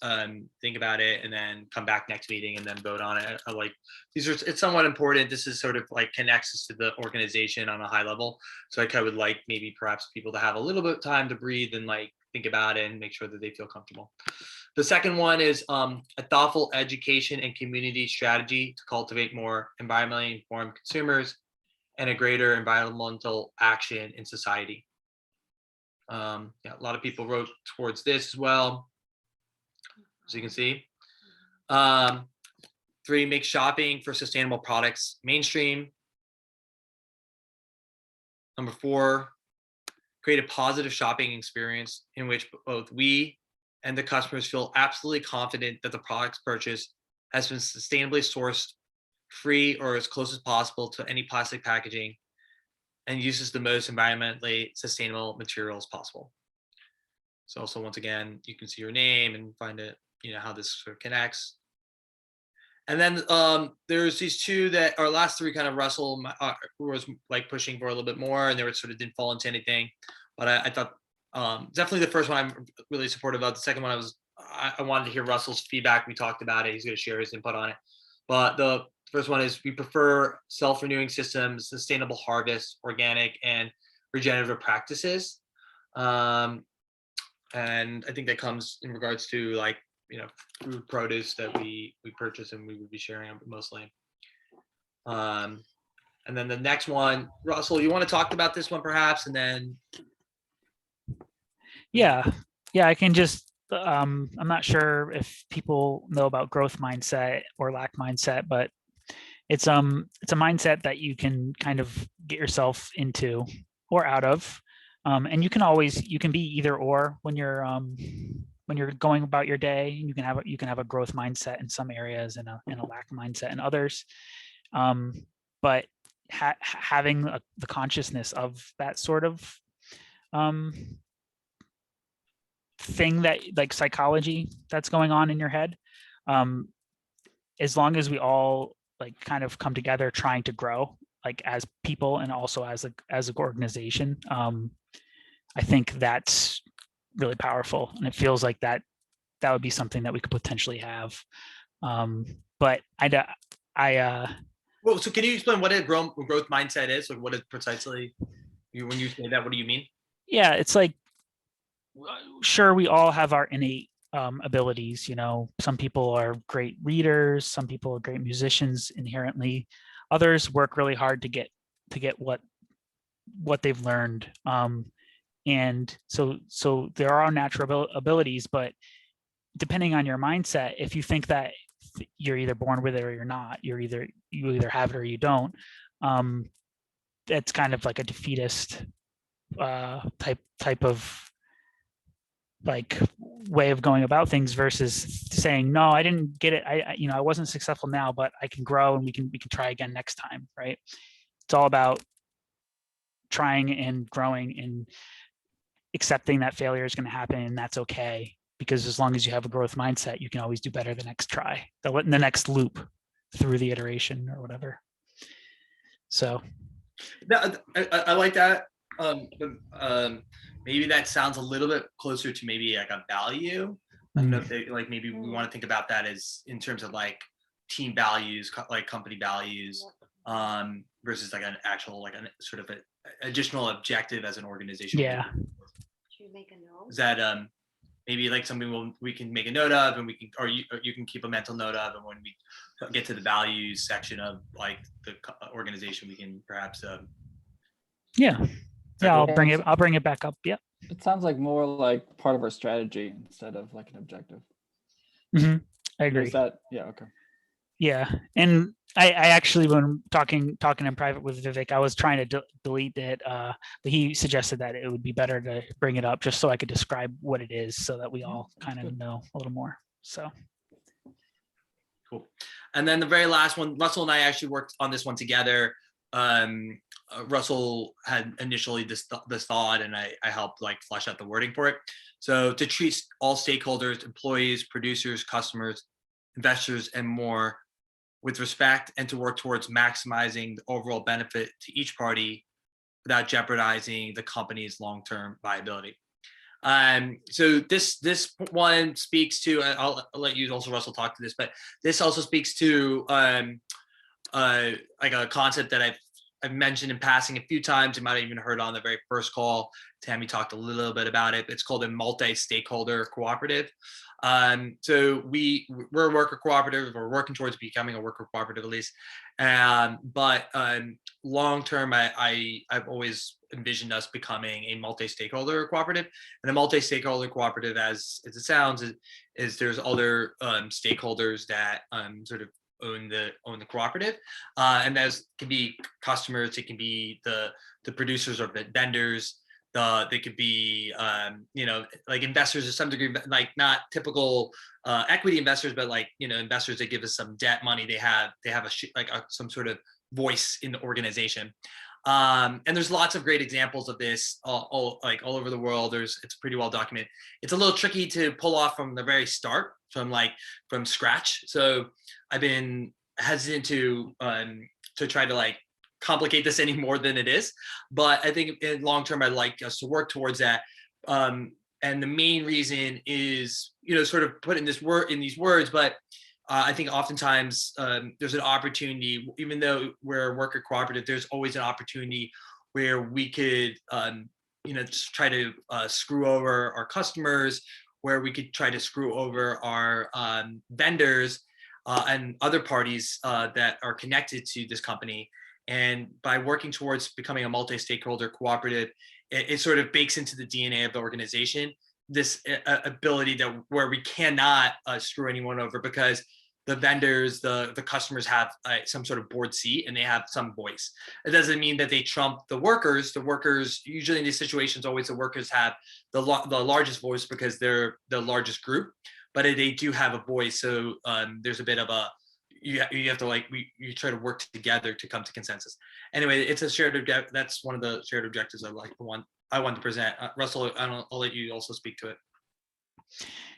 think about it and then come back next meeting and then vote on it. Like, it's somewhat important. This is sort of like connects us to the organization on a high level. So I would like maybe perhaps people to have a little bit of time to breathe and like think about it and make sure that they feel comfortable. The second one is a thoughtful education and community strategy to cultivate more environmentally informed consumers and a greater environmental action in society. Yeah, a lot of people wrote towards this as well, as you can see. 3, make shopping for sustainable products mainstream. Number 4, create a positive shopping experience in which both we and the customers feel absolutely confident that the products purchased has been sustainably sourced, free or as close as possible to any plastic packaging, and uses the most environmentally sustainable materials possible. So also, once again, you can see your name and find it, you know, how this sort of connects. And then there's these 2 that our last 3 kind of Russell was like pushing for a little bit more, and they were sort of didn't fall into anything. But I thought definitely the first one I'm really supportive of. The second one I wanted to hear Russell's feedback. We talked about it. He's going to share his input on it. But the first one is we prefer self-renewing systems, sustainable harvest, organic and regenerative practices. And I think that comes in regards to, like, you know, food produce that we purchase and we would be sharing mostly. And then the next one, Russell, you want to talk about this one perhaps, and then. Yeah, I can just, I'm not sure if people know about growth mindset or lack mindset, but it's a mindset that you can kind of get yourself into or out of. And you can be either or when you're going about your day. You can have a growth mindset in some areas and a lack mindset in others. But having the consciousness of that sort of thing, that like psychology that's going on in your head, as long as we all like kind of come together trying to grow, like as people and also as an organization, I think that's really powerful, and it feels like that would be something that we could potentially have. But well, so can you explain what a growth mindset is? Like, what is precisely, when you say that, what do you mean? Yeah, it's like, sure, we all have our innate abilities. You know, some people are great readers, some people are great musicians inherently, others work really hard to get what they've learned. And so there are natural abilities, but depending on your mindset, if you think that you're either born with it or you're not, you either have it or you don't, that's kind of like a defeatist type of like way of going about things, versus saying, no, I didn't get it. I wasn't successful now, but I can grow and we can try again next time. Right. It's all about trying and growing and accepting that failure is going to happen, and that's okay, because as long as you have a growth mindset, you can always do better the next try, the next loop through the iteration or whatever. So I like that. Maybe that sounds a little bit closer to maybe like a value. I don't know if they, like maybe we want to think about that as in terms of like team values, like company values, versus like an actual like an sort of an additional objective as an organization. Yeah. Should we make a note? Is that maybe like something we can make a note of, and we can, or you can keep a mental note of, and when we get to the values section of like the organization, we can perhaps Yeah. I'll bring Yeah. it back up. Yeah. It sounds like more like part of our strategy instead of like an objective. I agree. Is that, yeah, okay. Yeah, and I actually, when talking in private with Vivek, I was trying to delete it, but he suggested that it would be better to bring it up just so I could describe what it is, so that we all kind of know a little more. So cool. And then the very last one, Russell and I actually worked on this one together. Russell had initially this thought, and I helped like flesh out the wording for it. So to treat all stakeholders, employees, producers, customers, investors, and more with respect, and to work towards maximizing the overall benefit to each party without jeopardizing the company's long-term viability. So this one speaks to, I'll let you also, Russell, talk to this, but this also speaks to like a concept that I've mentioned in passing a few times. You might have even heard on the very first call. Tammy talked a little bit about it. It's called a multi-stakeholder cooperative. So we're a worker cooperative. We're working towards becoming a worker cooperative at least. But long term, I've always envisioned us becoming a multi-stakeholder cooperative. And a multi-stakeholder cooperative, as it sounds, is there's other stakeholders that sort of own the cooperative, and those can be customers. It can be the producers or the vendors. They could be like investors to some degree, like not typical equity investors, but like investors that give us some debt money. They have some sort of voice in the organization. And there's lots of great examples of this all over the world. It's pretty well documented. It's a little tricky to pull off from the very start, from scratch. So I've been hesitant to try to like complicate this any more than it is, but I think in long term I'd like us to work towards that. And the main reason is sort of put in these words, but I think oftentimes there's an opportunity, even though we're a worker cooperative, there's always an opportunity where we could just try to screw over our customers, where we could try to screw over our vendors and other parties that are connected to this company. And by working towards becoming a multi-stakeholder cooperative, it sort of bakes into the DNA of the organization this ability that where we cannot screw anyone over, because the vendors, the customers have some sort of board seat and they have some voice. It doesn't mean that they trump the workers. The workers, usually in these situations, always the workers have the largest voice because they're the largest group, but they do have a voice. So there's a bit of a, you have to you try to work together to come to consensus. Anyway, it's a shared objective. That's one of the shared objectives I want to present. Russell, I'll let you also speak to it.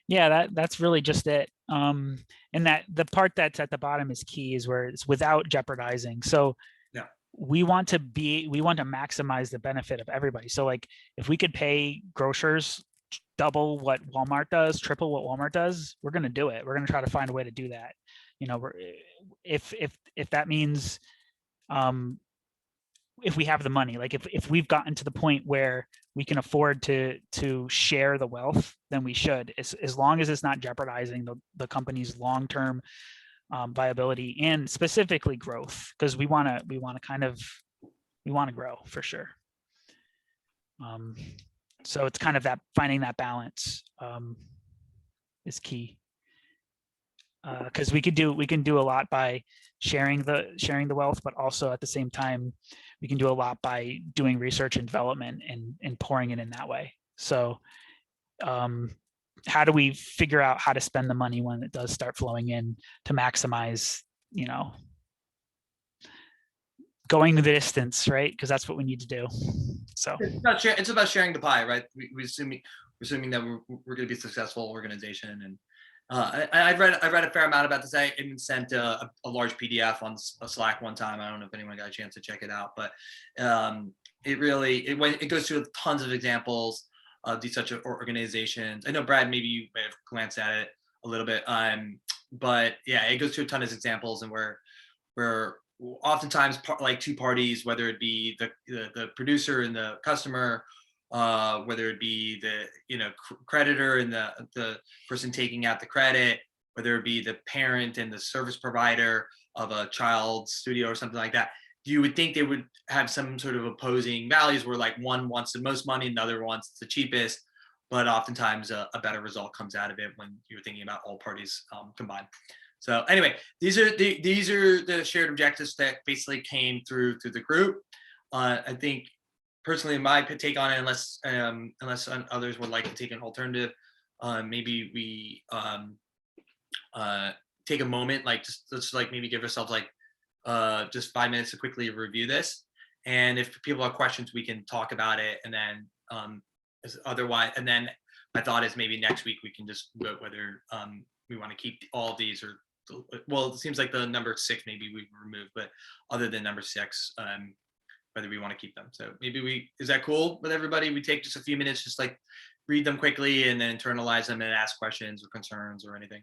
Yeah, that's really just it. And that the part that's at the bottom is key, is where it's without jeopardizing. So yeah, we want to maximize the benefit of everybody. So like if we could pay grocers double what Walmart does, triple what Walmart does, we're going to do it. We're going to try to find a way to do that. If that means if we have the money, like if we've gotten to the point where we can afford to share the wealth, then we should, as long as it's not jeopardizing the company's long-term viability and specifically growth, because we want to grow for sure. So it's kind of that finding that balance is key. Because we can do a lot by sharing the wealth, but also at the same time we can do a lot by doing research and development and pouring it in that way. So how do we figure out how to spend the money when it does start flowing in to maximize going the distance, right? Because that's what we need to do. So it's about sharing the pie, right? We're assuming that we're going to be a successful organization, I read a fair amount about this. I even sent a large PDF on Slack one time. I don't know if anyone got a chance to check it out, but it goes through tons of examples of these such organizations. I know, Brad, maybe you may have glanced at it a little bit, but yeah, it goes through a ton of examples, and where oftentimes like two parties, whether it be the producer and the customer, whether it be the creditor and the person taking out the credit, whether it be the parent and the service provider of a child studio or something like that, you would think they would have some sort of opposing values where like one wants the most money and the other wants the cheapest, but oftentimes a better result comes out of it when you're thinking about all parties combined. So anyway, these are the shared objectives that basically came through the group. I think personally, my take on it, unless others would like to take an alternative, maybe we take a moment, like let's like maybe give ourselves like just 5 minutes to quickly review this, and if people have questions, we can talk about it, and then otherwise, and then my thought is maybe next week we can just vote whether we want to keep all of these, or well, it seems like the number 6 maybe we've removed, but other than number 6, whether we want to keep them. So maybe is that cool with everybody? We take just a few minutes, just like read them quickly and then internalize them and ask questions or concerns or anything.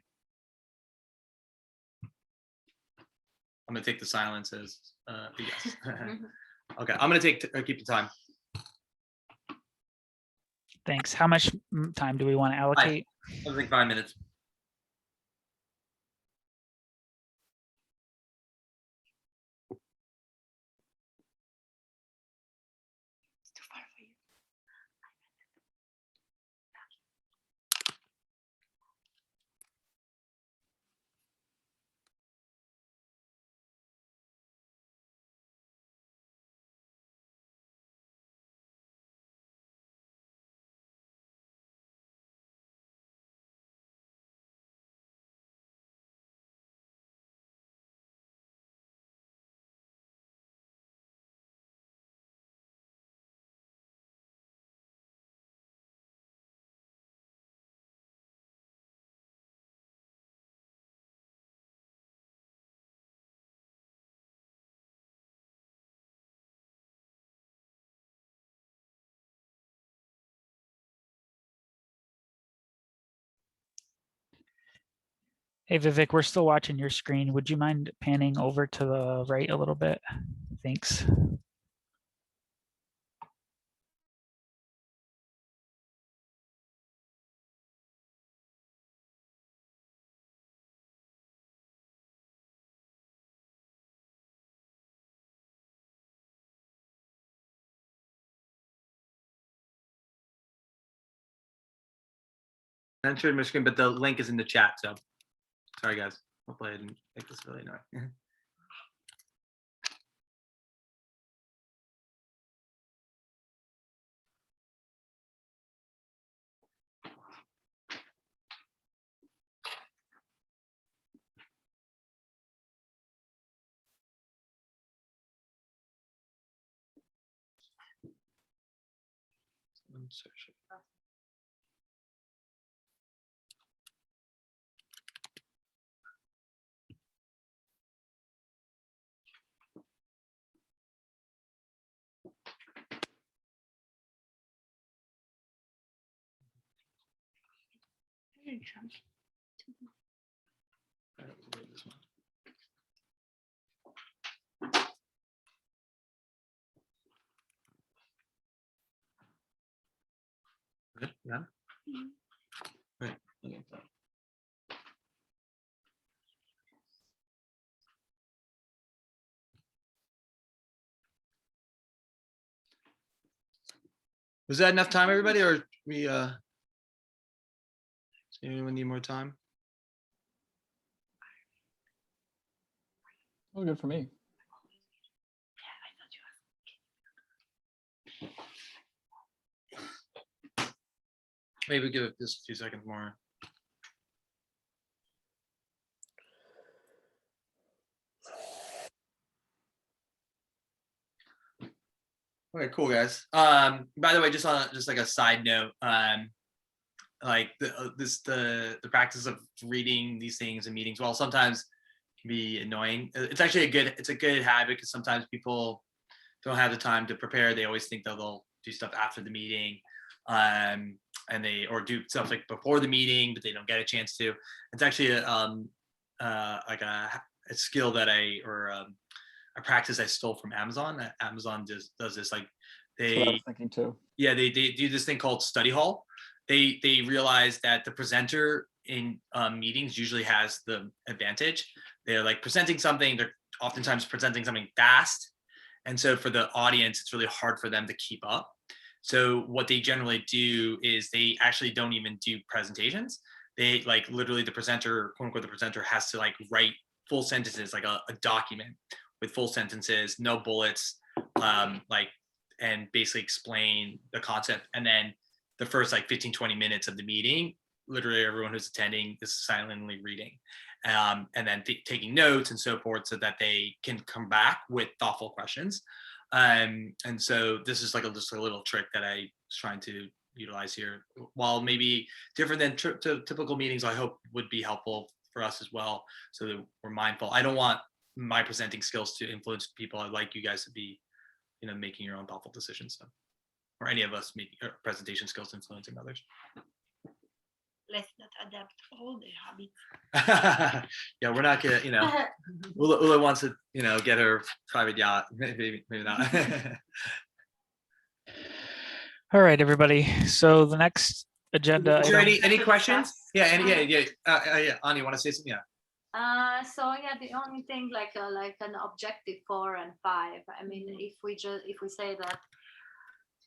I'm gonna take the silence as a yes. Okay, I'm gonna keep the time. Thanks. How much time do we want to allocate? I think 5 minutes. Hey, Vivek, we're still watching your screen. Would you mind panning over to the right a little bit? Thanks. I'm sharing my screen, but the link is in the chat. So sorry, guys. Hopefully, I didn't make this really annoying. Yeah. Right. Okay. Was that enough time, everybody, or we does anyone need more time? Oh, good for me. Maybe give it just a few seconds more. Okay, cool, guys. By the way, just like a side note, like the practice of reading these things in meetings, well, sometimes can be annoying. It's actually a good habit, because sometimes people don't have the time to prepare. They always think that they'll do stuff after the meeting, and or do stuff like before the meeting, but they don't get a chance to. It's actually like a skill that a practice I stole from Amazon. Amazon does this, like That's what I was thinking too. yeah, they do this thing called study hall. They realize that the presenter in meetings usually has the advantage. They're like presenting something. They're oftentimes presenting something fast, and so for the audience, it's really hard for them to keep up. So what they generally do is they actually don't even do presentations. They like literally the presenter, quote unquote, the presenter has to like write full sentences, like a document with full sentences, no bullets, like, and basically explain the concept. And then the first like 15, 20 minutes of the meeting, literally everyone who's attending is silently reading, and then taking notes and so forth, so that they can come back with thoughtful questions. And so this is like just a little trick that I was trying to utilize here. While maybe different than typical meetings, I hope would be helpful for us as well, so that we're mindful. I don't want my presenting skills to influence people. I'd like you guys to be, making your own thoughtful decisions. So, or any of us making presentation skills influencing others. Let's not adapt all the habits. Yeah, we're not gonna, Ula wants to, get her private yacht. Maybe not. All right, everybody. So the next agenda Is there item. any questions? Yeah, Ani, you want to say something? Yeah. So yeah, the only thing like an objective 4 and 5. I mean, if we say that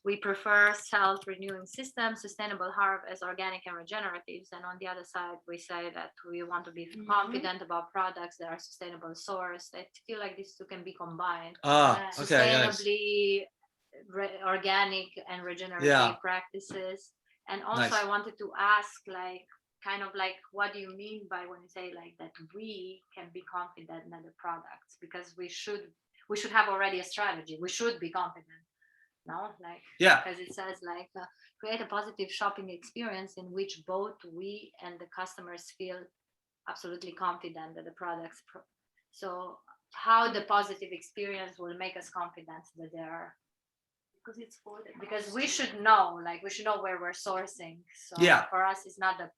we prefer self-renewing systems, sustainable harvest, organic and regeneratives, and on the other side we say that we want to be confident about products that are sustainable sourced. I feel like these two can be combined. Okay. Sustainably organic and regenerative practices. And also I wanted to ask, like, kind of like, what do you mean by when you say like that we can be confident in the products? Because we should have already a strategy. We should be confident. No, like, because it says like create a positive shopping experience in which both we and the customers feel absolutely confident that the products. So how the positive experience will make us confident that they are. Because it's for them. Because we should know where we're sourcing. So for us, it's not the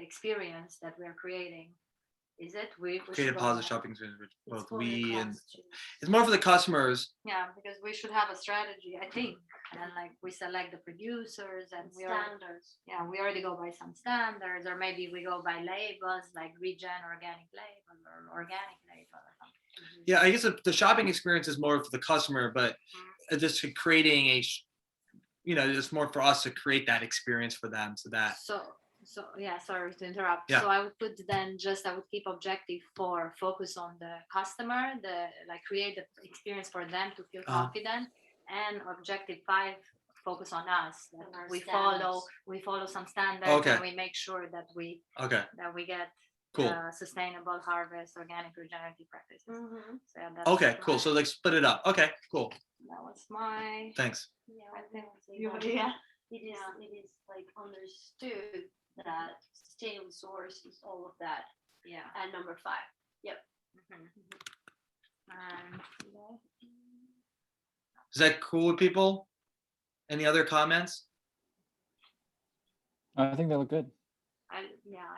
experience that we're creating. Is it? We create a positive shopping experience with both we and it's more for the customers. Yeah, because we should have a strategy, I think, and like we select the producers and standards. We already go by some standards, or maybe we go by labels like regen organic label or organic label or something. Yeah, I guess the shopping experience is more for the customer, but just creating it's more for us to create that experience for them, so that. So yeah, sorry to interrupt. Yeah. So I would keep objective 4, focus on the customer, create the experience for them to feel confident, and objective 5, focus on us. That we follow some standards, and we make sure that we get sustainable harvest, organic regenerative practices. So that's Cool. So like split it up. Okay, cool. That was my. Thanks. Yeah, it is like understood that sustainable source is all of that. Yeah. And number 5. Yep. Is that cool with people? Any other comments? I think they look good. I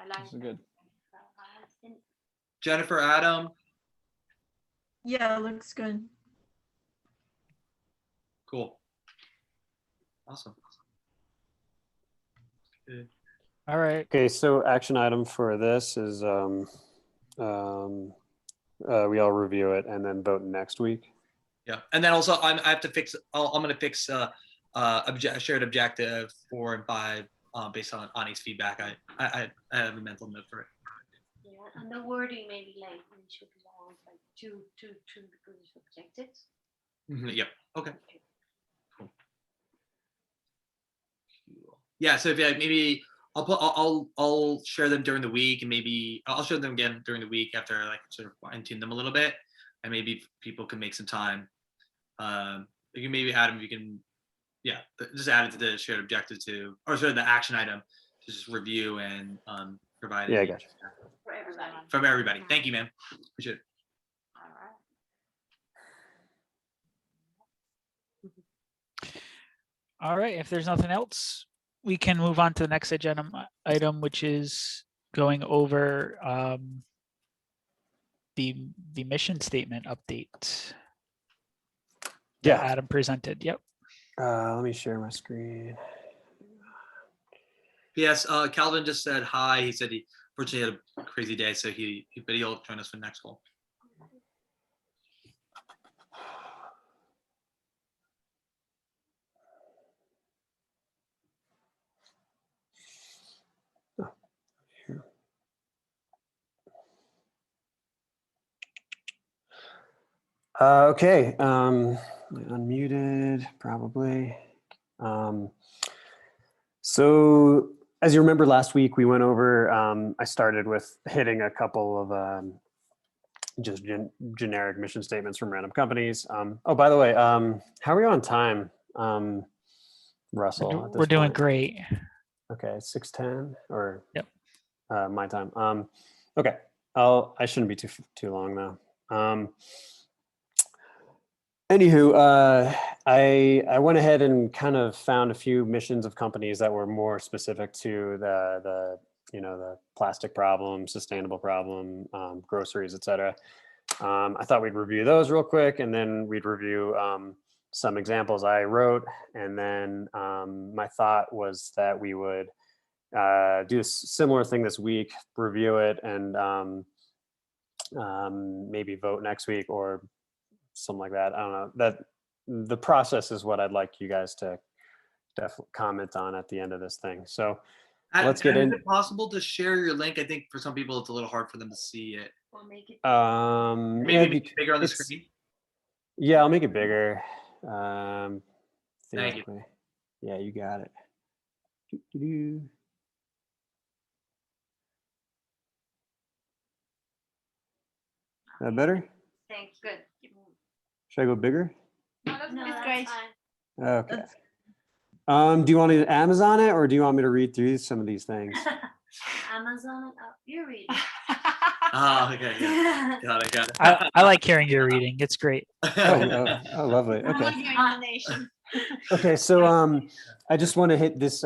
like. This is good. Jennifer, Adam. Yeah, it looks good. Cool. Awesome. Good. All right. Okay, so action item for this is we all review it and then vote next week. Yeah, and then also I'm going to fix shared objective 4 and 5 based on Ani's feedback. I have a mental note for it. Yeah, and the wording maybe like it should be more like two because it's objectives. Yep. Okay. Cool. Yeah. So if maybe I'll share them during the week, and maybe I'll share them again during the week after I like sort of fine tune them a little bit, and maybe people can make some time. You can maybe Adam, you can, just add it to the shared objective or sort of the action item just review and provide. Yeah, I any got you. For everybody. From everybody. Thank you, man. Appreciate it. All right. All right, if there's nothing else, we can move on to the next agenda item, which is going over the mission statement update. Yeah. Adam presented. Yep. Let me share my screen. Yes, Calvin just said hi. He said he fortunately had a crazy day, so but he'll join us for the next call. Okay, unmuted probably. So as you remember last week, we went over, I started with hitting a couple of just generic mission statements from random companies. Oh, by the way, how are we on time, Russell? At We're this doing point? great. Okay, 6:10 or Yep. My time. Okay, I shouldn't be too long though. Anywho, I went ahead and kind of found a few missions of companies that were more specific to the plastic problem, sustainable problem, groceries, etc. I thought we'd review those real quick, and then we'd review some examples I wrote, and then my thought was that we would do a similar thing this week, review it, and maybe vote next week or something like that. I don't know. That the process is what I'd like you guys to definitely comment on at the end of this thing. So let's get in. Is it possible to share your link? I think for some people it's a little hard for them to see it. Or make it. Maybe make it bigger on the screen. Yeah, I'll make it bigger. Thank you. Yeah, you got it. Doo-doo-doo. That better? Thanks. Good. Should I go bigger? No, that's that's great. fine. Okay. That's- Do you want me to Amazon it, or do you want me to read through some of these things? Amazon. You're reading. Oh, okay. Yeah. Got it. I like hearing your reading. It's great. Oh, lovely. I Okay. want your nomination. Okay, so I just want to hit this.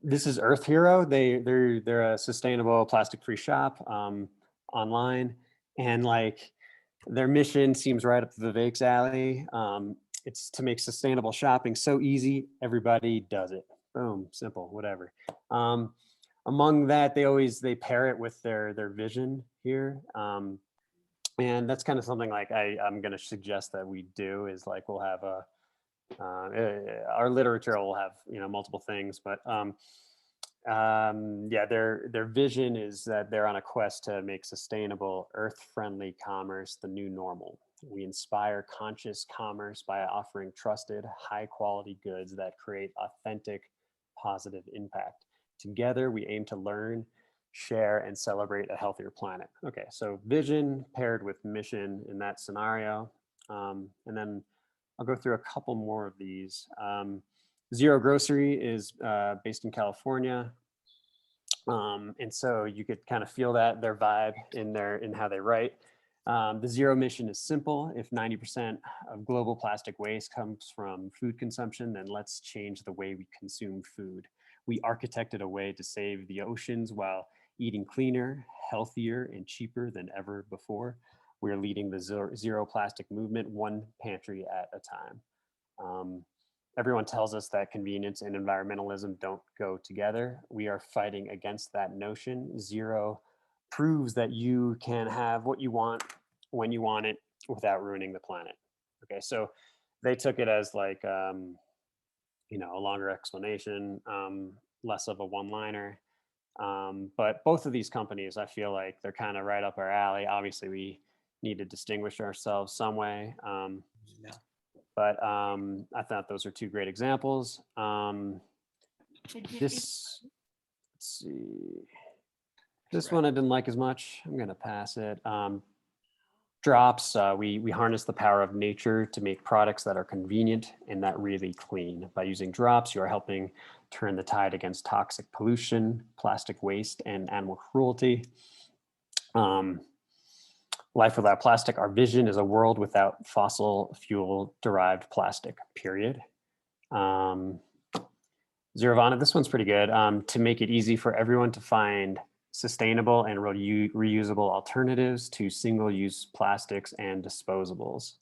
This is Earth Hero. They're a sustainable plastic-free shop online, and like their mission seems right up Vivek's alley. It's to make sustainable shopping so easy, everybody does it. Boom, simple, whatever. Among that, they pair it with their vision here. And that's kind of something like I'm going to suggest that we do is like we'll have our literature will have multiple things, but yeah, their vision is that they're on a quest to make sustainable, earth-friendly commerce the new normal. We inspire conscious commerce by offering trusted, high-quality goods that create authentic, positive impact. Together, we aim to learn, share, and celebrate a healthier planet. Okay, so vision paired with mission in that scenario. And then I'll go through a couple more of these. Zero Grocery is based in California. And so you could kind of feel their vibe in how they write. The zero mission is simple. If 90% of global plastic waste comes from food consumption, then let's change the way we consume food. We architected a way to save the oceans while eating cleaner, healthier, and cheaper than ever before. We're leading the zero plastic movement, one pantry at a time. Everyone tells us that convenience and environmentalism don't go together. We are fighting against that notion. Zero proves that you can have what you want when you want it without ruining the planet. Okay, so they took it as like, a longer explanation, less of a one-liner. But both of these companies, I feel like they're kind of right up our alley. Obviously, we need to distinguish ourselves some way. But I thought those are two great examples. Let's see. This one I didn't like as much. I'm gonna pass it. drops, we harness the power of nature to make products that are convenient and that really clean. By using drops, you are helping turn the tide against toxic pollution, plastic waste, and animal cruelty. Life without plastic, our vision is a world without fossil fuel derived plastic, period. Ziravana, this one's pretty good. To make it easy for everyone to find sustainable and reusable alternatives to single-use plastics and disposables.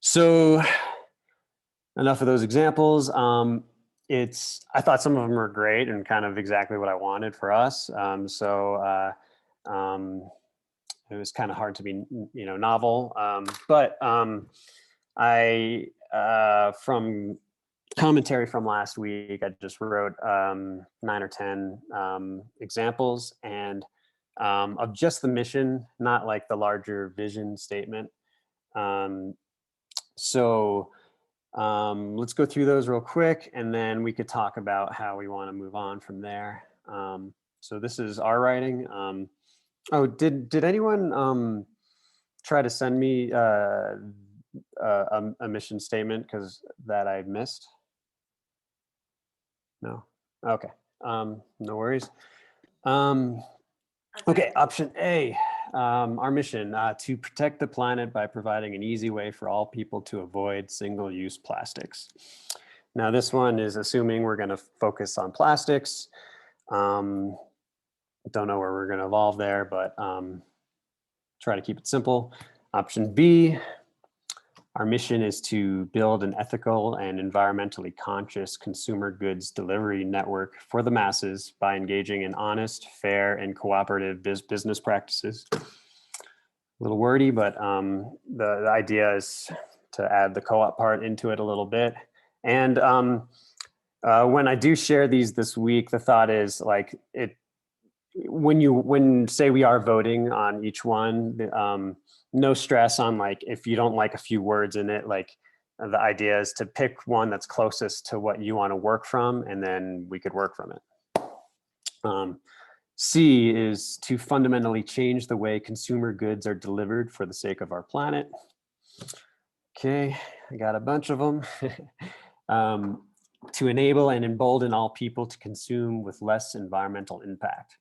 So enough of those examples. I thought some of them were great and kind of exactly what I wanted for us. It was kind of hard to be, novel. From commentary from last week, I just wrote 9 or 10 examples and of just the mission, not like the larger vision statement. Let's go through those real quick, and then we could talk about how we want to move on from there. So this is our writing. Did anyone try to send me a mission statement that I missed? No. Okay. No worries. Okay. Option A. Our mission to protect the planet by providing an easy way for all people to avoid single-use plastics. Now, this one is assuming we're going to focus on plastics. Don't know where we're going to evolve there, but try to keep it simple. Option B, our mission is to build an ethical and environmentally conscious consumer goods delivery network for the masses by engaging in honest, fair, and cooperative business practices. A little wordy, but the idea is to add the co-op part into it a little bit. And when I do share these this week, the thought is like when say we are voting on each one, no stress on like if you don't like a few words in it. Like the idea is to pick one that's closest to what you want to work from, and then we could work from it. C is to fundamentally change the way consumer goods are delivered for the sake of our planet. Okay, I got a bunch of them. To enable and embolden all people to consume with less environmental impact,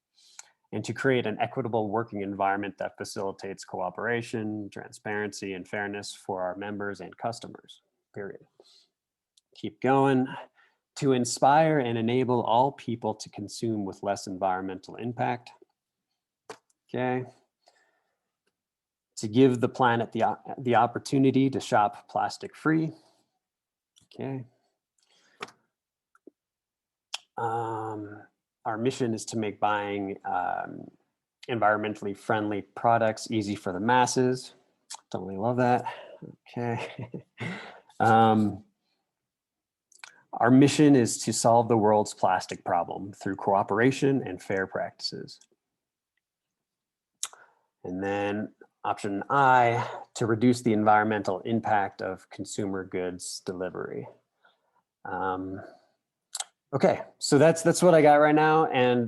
and to create an equitable working environment that facilitates cooperation, transparency, and fairness for our members and customers, period. Keep going. To inspire and enable all people to consume with less environmental impact. Okay. To give the planet the opportunity to shop plastic free. Okay. Our mission is to make buying environmentally friendly products easy for the masses. Don't really love that. Okay. Our mission is to solve the world's plastic problem through cooperation and fair practices. And then option I, to reduce the environmental impact of consumer goods delivery. Okay, so that's what I got right now. And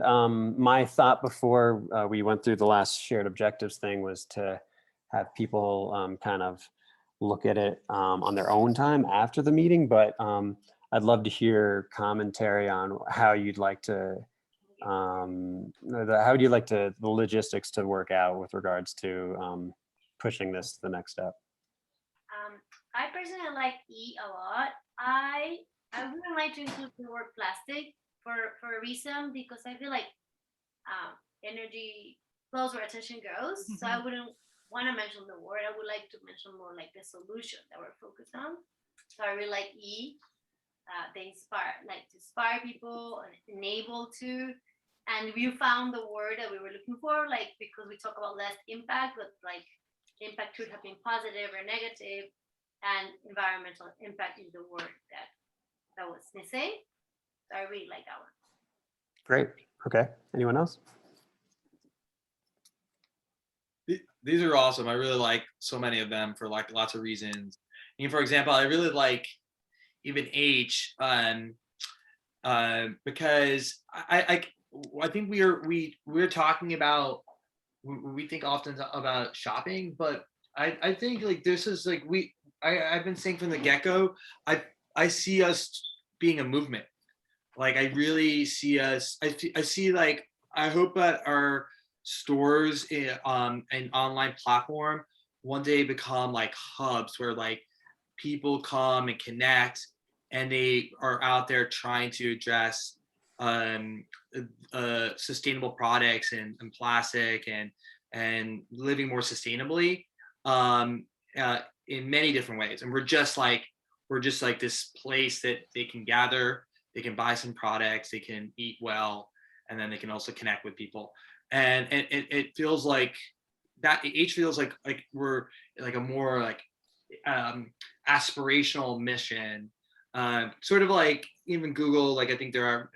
my thought before we went through the last shared objectives thing was to have people kind of look at it on their own time after the meeting. But I'd love to hear commentary on how you'd like to, the logistics to work out with regards to pushing this to the next step. I personally like E a lot. I wouldn't like to include the word plastic for a reason, because I feel like energy flows where attention goes. Mm-hmm. So I wouldn't want to mention the word. I would like to mention more like the solution that we're focused on. So I really like E. They inspire, like to inspire people and enable to. And we found the word that we were looking for, like because we talk about less impact, but like impact could have been positive or negative, and environmental impact is the word that was missing. So I really like that one. Great. Okay. Anyone else? These are awesome. I really like so many of them for like lots of reasons. For example, I really like even H because I think we're talking about we think often about shopping, but I think like this is like I've been saying from the get-go, I see us being a movement. Like I really see us, I see like, I hope that our stores and online platform one day become like hubs where like people come and connect, and they are out there trying to address sustainable products and plastic and living more sustainably in many different ways. And we're just like this place that they can gather, they can buy some products, they can eat well, and then they can also connect with people. And it feels like that H feels like we're like a more like aspirational mission, sort of like even Google, like I think their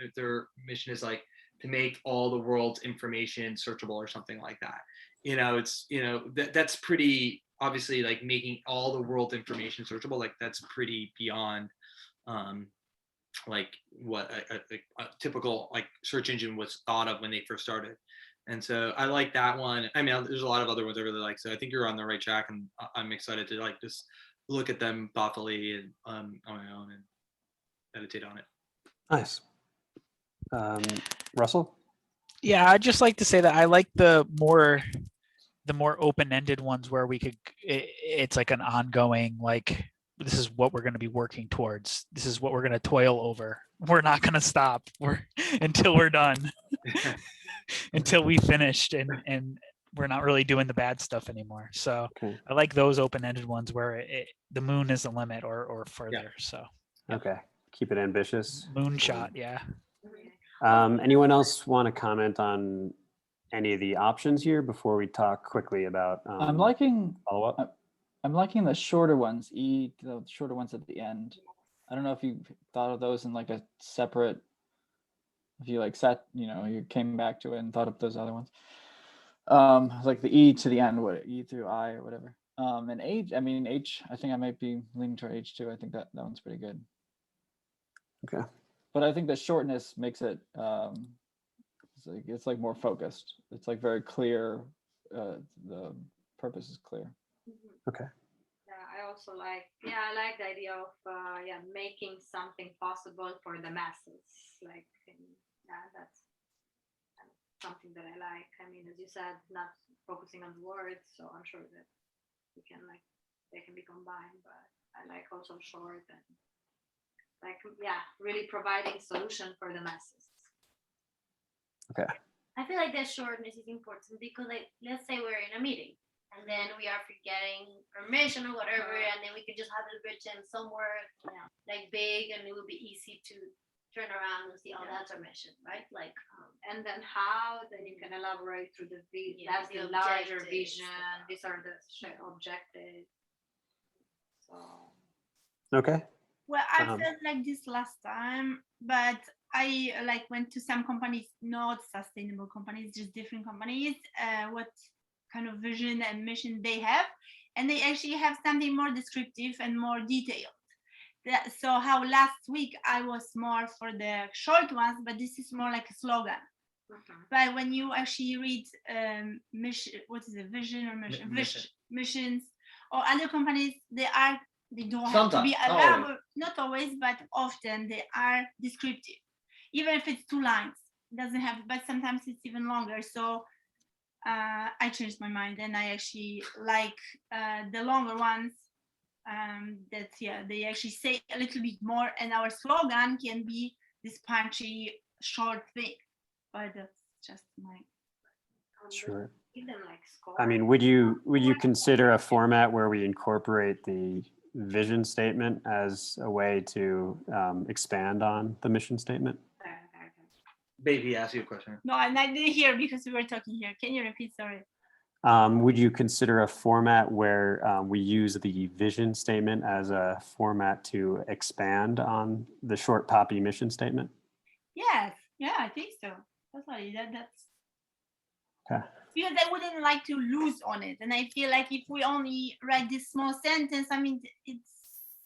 mission is like to make all the world's information searchable or something like that. It's that's pretty obviously, like making all the world information searchable, like that's pretty beyond like what a typical like search engine was thought of when they first started. And so I like that one. I mean, there's a lot of other ones I really like. So I think you're on the right track, and I'm excited to like just look at them thoughtfully and on my own and meditate on it. Nice. Russell? Yeah, I'd just like to say that I like the more open-ended ones where we could, it's like an ongoing, like, this is what we're going to be working towards. This is what we're going to toil over. We're not going to stop until we're done, until we finished and we're not really doing the bad stuff anymore. So Okay. I like those open-ended ones where the moon is the limit or further. Yeah. So okay, keep it ambitious. Moonshot, yeah. Anyone else want to comment on any of the options here before we talk quickly about I'm liking follow-up? I'm liking the shorter ones, the shorter ones at the end. I don't know if you thought of those in like a separate, if you like you came back to it and thought of those other ones. Like the E to the end, E through I or whatever. And H, I think I might be leaning toward H too. I think that one's pretty good. Okay. But I think the shortness makes it, it's like more focused. It's like very clear. The purpose is clear. Okay. Yeah, I also like the idea of making something possible for the masses. Like, that's something that I like. I mean, as you said, not focusing on the words, so I'm sure that they can be combined. But I like also short and really providing solution for the masses. Okay. I feel like that shortness is important because, like, let's say we're in a meeting and then we are forgetting permission or whatever, and then we can just have it written somewhere, like big, and it will be easy to turn around and see, oh, that's our mission, right? Like, and then how then you can elaborate through the that's the the larger objectives. vision. These are the objectives. So. Okay. Well, I felt like this last time, but I went to some companies, not sustainable companies, just different companies, what kind of vision and mission they have. And they actually have something more descriptive and more detailed. So how last week I was more for the short ones, but this is more like a slogan. Mm-hmm. But when you actually read mission, what is it, vision or mission? Missions or other companies, they don't have to be elaborate, not always, but often they are descriptive. Even if it's 2 lines, it doesn't have, but sometimes it's even longer. So I changed my mind and I actually like the longer ones they actually say a little bit more, and our slogan can be this punchy short thing. But that's just my Sure. Even like score. I mean, would you consider a format where we incorporate the vision statement as a way to expand on the mission statement? Baby, ask you a question. No, and I didn't hear because we were talking here. Can you repeat? Sorry. Would you consider a format where we use the vision statement as a format to expand on the short poppy mission statement? Yes. Yeah, I think so. That's okay. Because I wouldn't like to lose on it. And I feel like if we only write this small sentence, I mean, it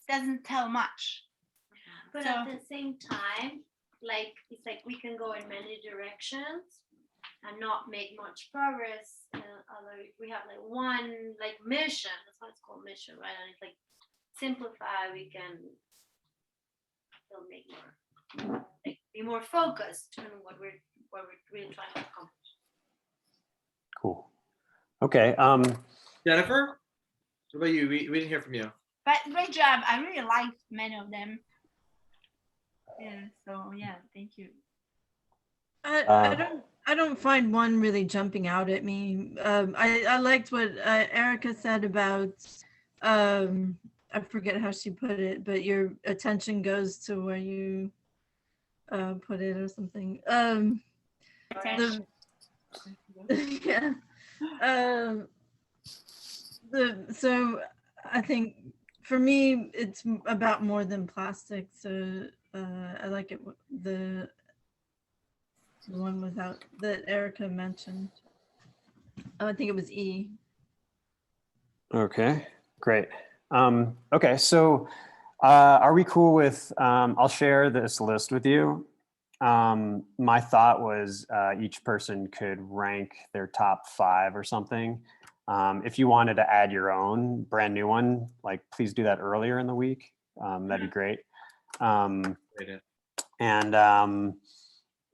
doesn't tell much. But at the same time, like, it's like we can go in many directions. and not make much progress. Other we have like one like mission. That's what it's called, mission, right? And it's like simplify. We can still make more, like, be more focused on what we're really trying to accomplish. Cool. Okay. Jennifer, what about you? We didn't hear from you. But great job. I really liked many of them. Yeah. So yeah, thank you. I don't find one really jumping out at me. I liked what Erika said about I forget how she put it, but your attention goes to where you put it or something. Attention. Yeah. So I think for me it's about more than plastic. So I like it. The one without that Erika mentioned. I think it was E. Okay, great. Okay, so are we cool with, I'll share this list with you. My thought was each person could rank their top 5 or something. If you wanted to add your own brand new one, like please do that earlier in the week. That'd be great.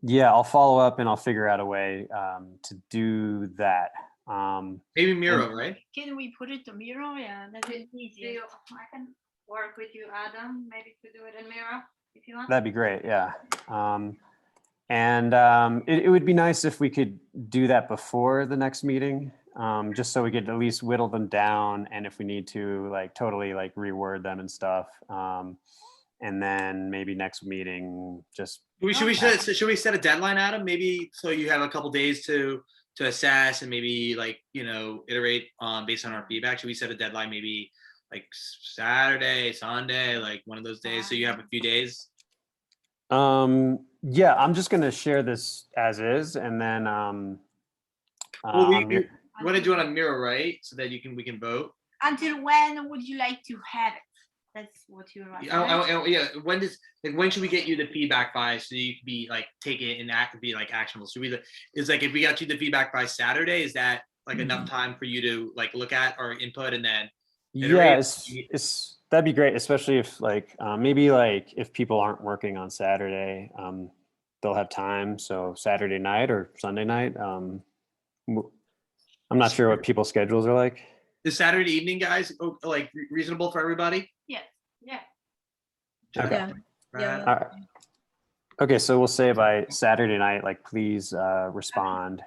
Yeah, I'll follow up and I'll figure out a way to do that. Maybe Miro, right? Can we put it to Miro? Yeah, that's easier. I can work with you, Adam, maybe to do it in Miro if you want. That'd be great, yeah. It would be nice if we could do that before the next meeting, just so we could at least whittle them down, and if we need to, like totally like reword them and stuff. And then maybe next meeting, just Should we set a deadline, Adam? Maybe so you have a couple days to assess and maybe like iterate based on our feedback. Should we set a deadline? Maybe like Saturday, Sunday, like one of those days, so you have a few days. Yeah, I'm just gonna share this as is, and then you want to do it on Miro, right? So that we can vote. Until when would you like to have it? That's what you're asking. Yeah. When should we get you the feedback by, so you can be like take it and be like actionable? So is like if we got you the feedback by Saturday, is that like enough time for you to like look at our input and then iterate? Yeah, that'd be great, especially if like maybe like if people aren't working on Saturday, they'll have time. So Saturday night or Sunday night. I'm not sure what people's schedules are like. Is Saturday evening, guys, like reasonable for everybody? Yes. Yeah. Okay. Yeah. All right. Okay, so we'll say by Saturday night, like please respond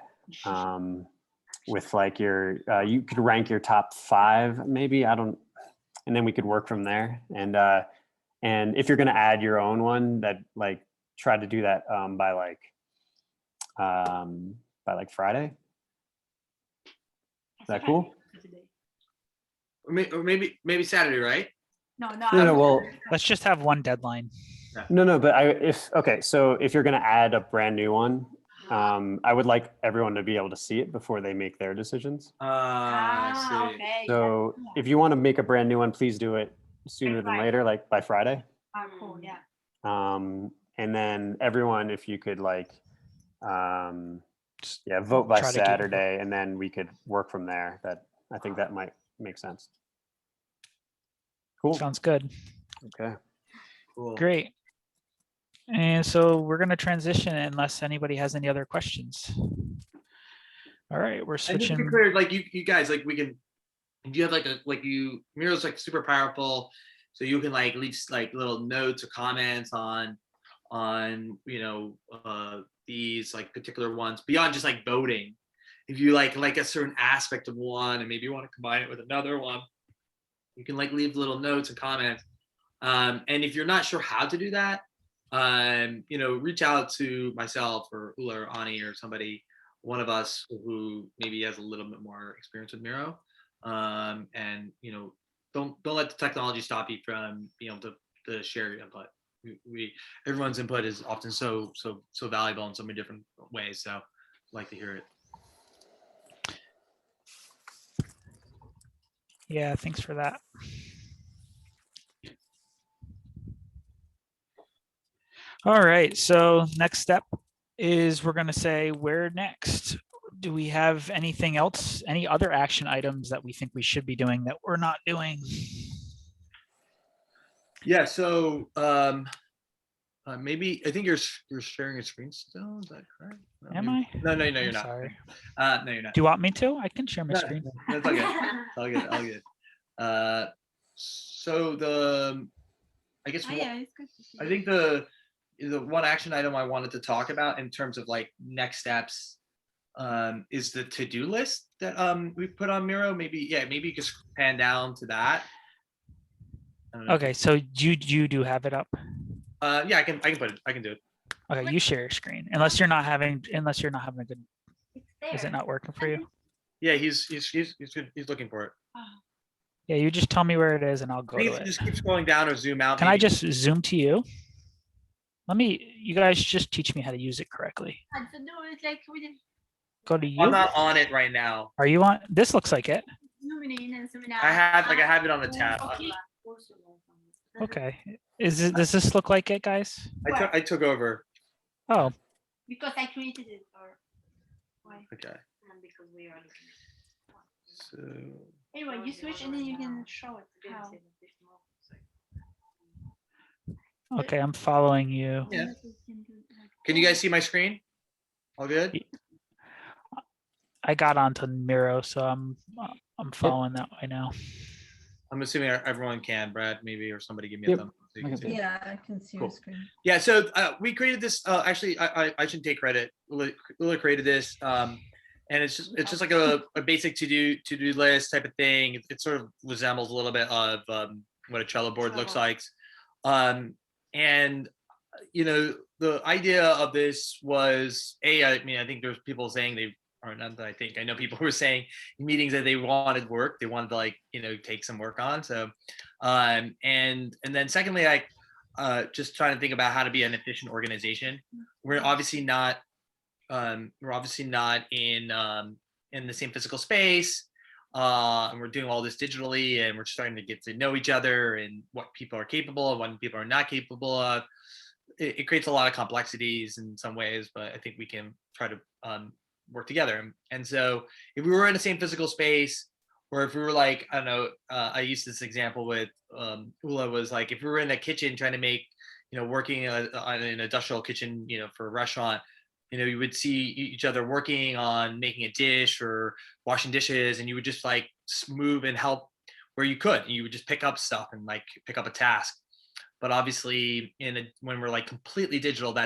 with like your you could rank your top 5 maybe, and then we could work from there. And if you're going to add your own one, that like try to do that by Friday. Is that cool? Or maybe Saturday, right? No, well, Let's just have one deadline. no, but so if you're going to add a brand new one, I would like everyone to be able to see it before they make their decisions. I see. Okay. So if you want to make a brand new one, please do it sooner than later, like by Friday. Cool. Yeah. And then everyone, if you could like, vote by Try to get- Saturday, and then we could work from there. I think that might make sense. Cool. Sounds good. Okay. Cool. Great. And so we're going to transition unless anybody has any other questions. All right, we're And just to be switching. clear, like you guys, like we can. You have Miro's like super powerful, so you can like leave like little notes or comments on these like particular ones beyond just like voting. If you like a certain aspect of one and maybe you want to combine it with another one, you can like leave little notes and comments. And if you're not sure how to do that, reach out to myself or Ula or Ani or somebody, one of us who maybe has a little bit more experience with Miro. And don't let the technology stop you from being able to share your input. Everyone's input is often so valuable in so many different ways. So I'd like to hear it. Yeah, thanks for that. All right, so next step is we're going to say where next. Do we have anything else, any other action items that we think we should be doing that we're not doing? Yeah. So maybe I think you're sharing your screen still. Is that correct? No, Am maybe- I? No, you're I'm not. sorry. No, you're not. Do you want me to? I can share my No, screen. That's all good. It's all good. All good. So I guess Oh, yeah, it's good to see I you. think the one action item I wanted to talk about in terms of like next steps is the to-do list that we put on Miro. Maybe you could pan down to that. I don't know if Okay, so you do have it up. yeah, I can put it. I can do it. Okay, you share your screen unless you're not having a good. It's there. Is it not working for you? Yeah, he's good. He's looking for it. Yeah, you just tell me where it is and I'll go I to think it. just keep scrolling down or zoom out. Can I maybe. just zoom to you? You guys just teach me how to use it correctly. And so no, it's like we didn't Go to I'm you. not on it right now. Are you on? This looks like it. zoom in and zoom out. I have it on the tab. Okay. Does this look like it, guys? I took over. Oh, Because I created it or why? Okay. Because we are So Anyway, you switch and then you can show it how. okay. I'm following you. Yeah. Can you guys see my screen? All good? I got onto Miro, so I'm following that way now. I'm assuming everyone can. Brad, maybe, or somebody give me a Yep. thumb up so you I can can see. see. Yeah, I can see Cool. your screen. Yeah, so we created this. Actually, I shouldn't take credit. Lula created this, and it's just like a basic to do list type of thing. It sort of resembles a little bit of what a Trello board looks like, and you know the idea of this was I mean I think there's people saying they. Or not that I think I know people who were saying in meetings that they wanted work, they wanted to like take some work on. So, and then secondly, I just trying to think about how to be an efficient organization. We're obviously not in the same physical space, and we're doing all this digitally, and we're starting to get to know each other and what people are capable of, what people are not capable of. It creates a lot of complexities in some ways, but I think we can try to work together. And so if we were in the same physical space, or if we were like, I don't know, I used this example with Ula, was like, if we were in a kitchen trying to make, working on an industrial kitchen, for a restaurant, you would see each other working on making a dish or washing dishes, and you would just like move and help where you could. And you would just pick up stuff and like pick up a task. But obviously when we're like completely digital,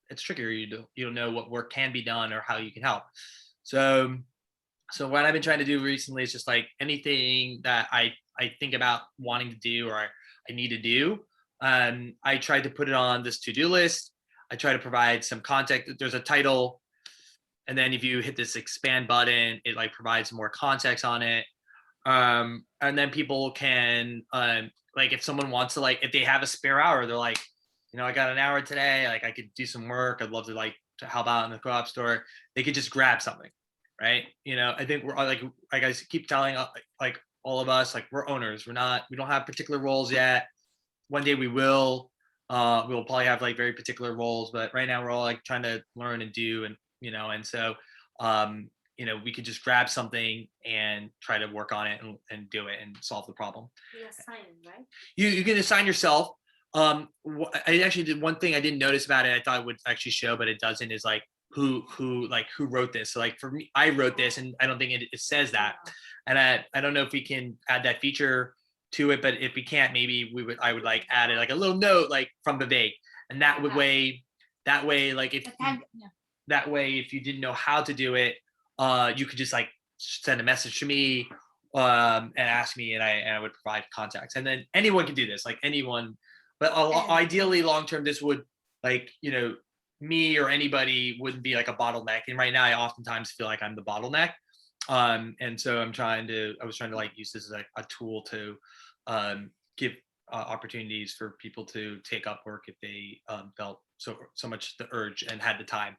it's trickier. You don't know what work can be done or how you can help. So what I've been trying to do recently is just like anything that I think about wanting to do or I need to do. I tried to put it on this to-do list. I try to provide some context. There's a title, and then if you hit this expand button, it like provides more context on it. And then people can like if someone wants to if they have a spare hour, they're like, I got an hour today, like I could do some work. I'd love to help out in the co-op store. They could just grab something, right? I think we're like I keep telling like all of us, like we're owners. We don't have particular roles yet. One day we will. We'll probably have like very particular roles, but right now we're all like trying to learn and do, and and so we could just grab something and try to work on it and do it and solve the problem. You assign, right? You can assign yourself. I actually did one thing I didn't notice about it. I thought it would actually show, but it doesn't. Is like who wrote this. So like for me, I wrote this, and I don't think it says that. And I don't know if we can add that feature to it, but if we can't, maybe I would like add it like a little note like from Vivek, and that way like that way if you didn't know how to do it, you could just like send a message to me and ask me, and I would provide contacts, and then anyone can do this, like anyone. But ideally, long term, this would me or anybody wouldn't be like a bottleneck. And right now, I oftentimes feel like I'm the bottleneck. And so I was trying to like use this as a tool to give opportunities for people to take up work if they felt so much the urge and had the time.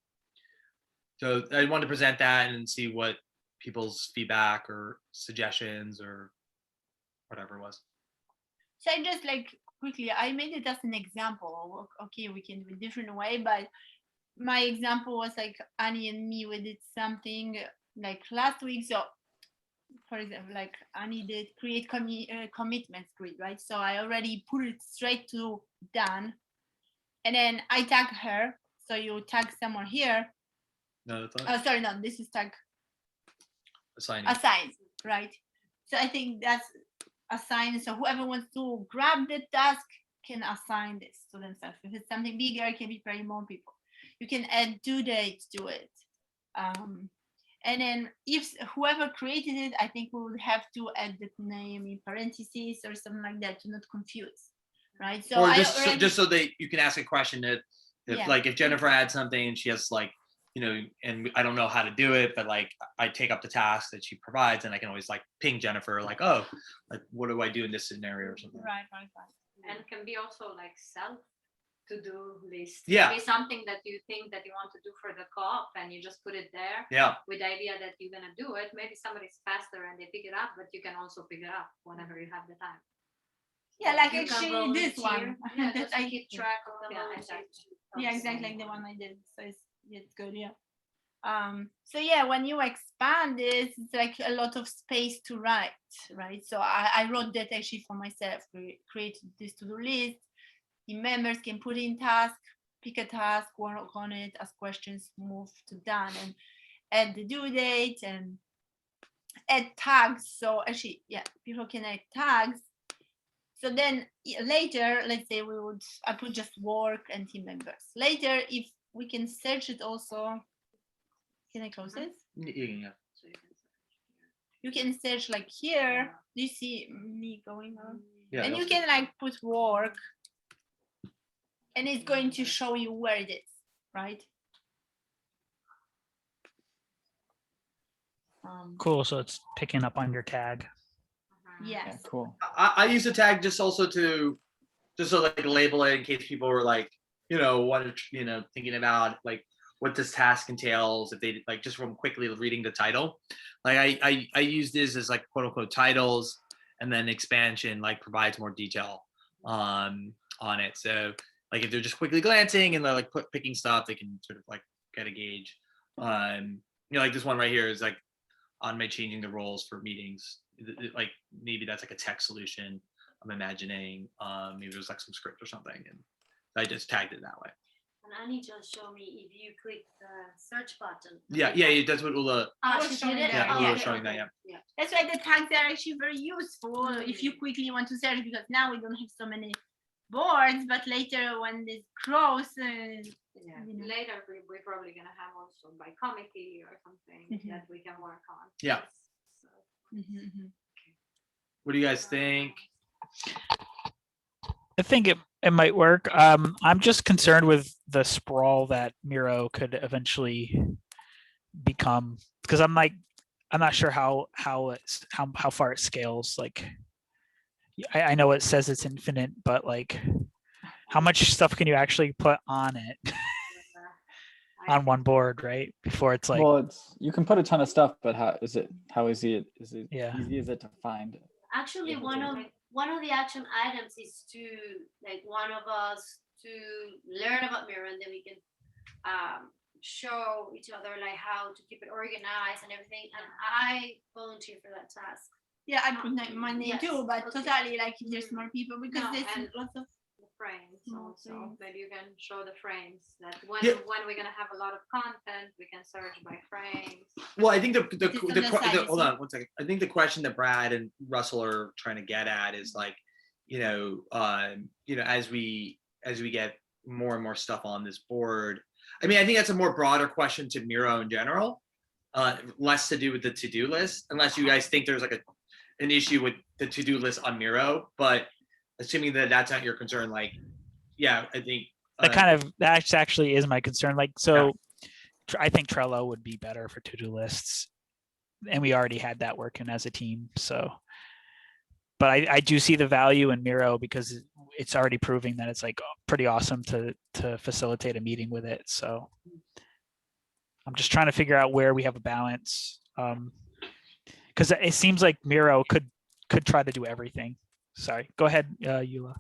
So I wanted to present that and see what people's feedback or suggestions or whatever it was. So I just quickly, I made it as an example. Okay, we can do a different way, but my example was like Annie and me, we did something like last week. So for example, like Annie did create commitments grid, right? So I already put it straight to done. And then I tag her. So you tag someone here. No, that's Oh, sorry, no, this is tag assigning. assign, right? So I think that's assign. So whoever wants to grab the task can assign this to themselves. If it's something bigger, it can be very more people. You can add due dates to it. And then if whoever created it, I think we would have to add the name in parentheses or something like that to not confuse, right? So Or I just already, just so that you can ask a question that if Yeah. like if Jennifer adds something and she has like, you know, and I don't know how to do it, but like I take up the task that she provides and I can always like ping Jennifer like, oh, like what do I do in this scenario or something. right. And can be also like self to-do list. Yeah. Maybe something that you think that you want to do for the co-op and you just put it there Yeah. with the idea that you're gonna do it. Maybe somebody's faster and they pick it up, but you can also pick it up whenever you have the time. Yeah, like You can actually this volunteer. one. Yeah, that just I keep track of the Yeah, volunteers. Yeah, exactly like the one I did. So it's good, yeah. So yeah, when you expand this, it's like a lot of space to write, right? So I wrote that actually for myself, created this to-do list. The members can put in task, pick a task, work on it, ask questions, move to done, and add the due date and add tags. So actually, yeah, people can add tags. So then later, let's say I put just work and team members. Later, if we can search it also, can I close this? Yeah. You can search like here. Do you see me going on? Yeah. And you can like put work and it's going to show you where it is, right? Cool. So it's picking up on your tag. Yes. Yeah, cool. I use the tag just also to just so like label it in case people were like, you know, thinking about like what this task entails, if they like just from quickly reading the title. Like I use this as like quote unquote titles, and then expansion like provides more detail on it. So like if they're just quickly glancing and they're like picking stuff, they can sort of like get a gauge. You know, like this one right here is like on my changing the roles for meetings. Like maybe that's like a tech solution. I'm imagining maybe there's like some script or something, and I just tagged it that way. And Annie just showed me if you click the search button. Yeah, that's what Ula. I was She showing did it? that, Yeah, yeah. Ula was showing that. Yeah. That's why the tags are actually very useful if you quickly want to search, because now we don't have so many boards, but later when this grows, Yeah. you know. Later we're probably gonna have also by committee or something that we can work on. Yeah. So, What do you guys think? I think it might work. I'm just concerned with the sprawl that Miro could eventually become, because I'm not sure how far it scales. Like, I know it says it's infinite, but like, how much stuff can you actually put on it on one board, right? Before it's like, Well, you can put a ton of stuff, but how easy Yeah. easy is it to find? Actually, one of the action items is to like one of us to learn about Miro, and then we can show each other like how to keep it organized and everything. And I volunteer for that task. Yeah, I put my name Yes, too, but okay. totally like if there's more people, because No, there's and- lots of the frames Small also. frames. Maybe you can show the frames that when Yeah. we're gonna have a lot of content, we can search by frames. Well, I think It's on the side, hold you see? on 1 second. I think the question that Brad and Russell are trying to get at is like, as we get more and more stuff on this board. I mean, I think that's a more broader question to Miro in general, less to do with the to-do list, unless you guys think there's like an issue with the to-do list on Miro. But assuming that that's not your concern, like, yeah, I think that actually is my concern. Like, so I think Trello would be better for to-do lists, and we already had that working as a team. So, but I do see the value in Miro because it's already proving that it's like pretty awesome to facilitate a meeting with it. So I'm just trying to figure out where we have a balance, because it seems like Miro could try to do everything. Sorry, go ahead, Eula.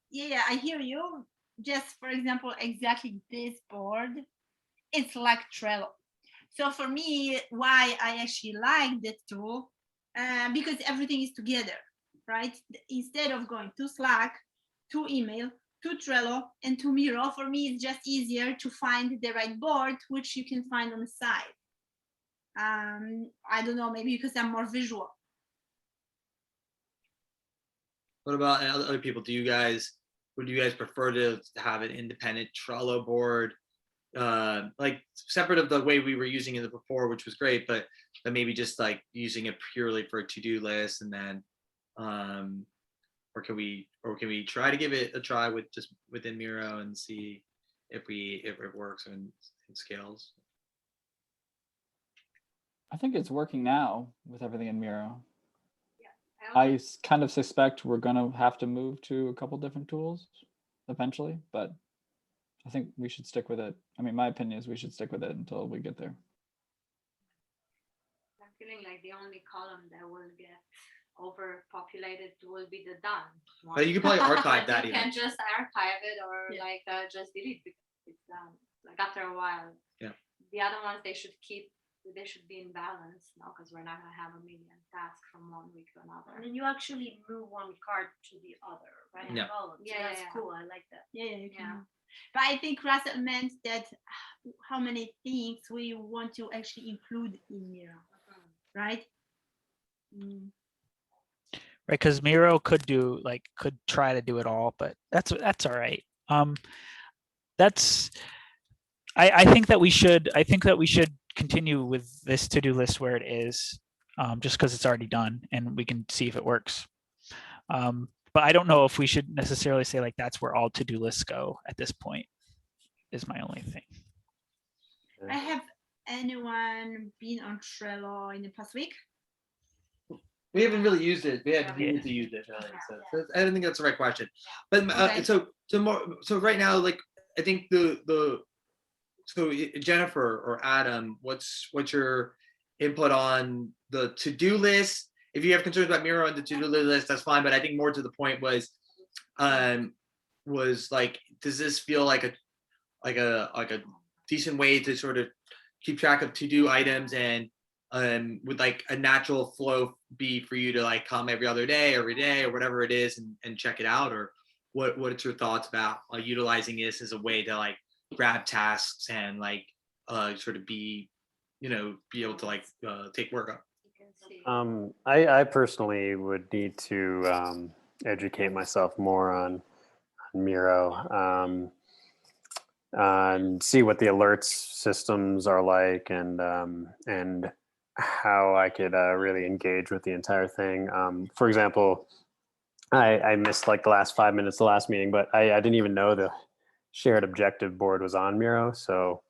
yeah, I hear you. just for example, exactly this board, it's like Trello. So for me, why I actually like that tool, because everything is together, right? Instead of going to Slack, to email, to Trello, and to Miro, for me, it's just easier to find the right board, which you can find on the side. I don't know, maybe because I'm more visual. What about other people? Would you guys prefer to have an independent Trello board, like separate of the way we were using it before, which was great, but maybe just like using it purely for a to-do list, and then, or can we try to give it a try with just within Miro and see if it works and scales? I think it's working now with everything in Miro. I kind of suspect we're gonna have to move to a couple different tools eventually, but I think we should stick with it. I mean, my opinion is we should stick with it until we get there. I'm feeling like the only column that will get overpopulated will be the done one. But you can probably archive But that you even. can just archive it or just delete because it's done. Like after a while. Yeah. The other ones they should be in balance, because we're not gonna have a million tasks from one week to another. And then you actually move one card to the other, right? Yeah. Column. So that's cool. I like that. Yeah, you can. Yeah. But I think Russell meant that how many things we want to actually include in Miro, right? Right, because Miro could try to do it all, but that's all right. I think that we should continue with this to-do list where it is, just because it's already done and we can see if it works. But I don't know if we should necessarily say like that's where all to-do lists go at this point, is my only thing. Have anyone been on Trello in the past week? We haven't really used it. We haven't needed to use it. Really. So I don't think that's the right question. But Okay. so right now, like I think so Jennifer or Adam, what's your input on the to-do list? If you have concerns about Miro and the to-do list, that's fine. But I think more to the point was like, does this feel like a decent way to sort of keep track of to-do items, and would like a natural flow be for you to like come every other day, every day, or whatever it is, and check it out? Or what's your thoughts about utilizing this as a way to like grab tasks and like sort of be able to like take work up? I personally would need to educate myself more on Miro, and see what the alerts systems are like, and how I could really engage with the entire thing. For example, I missed like the last 5 minutes of the last meeting, but I didn't even know the shared objective board was on Miro. So,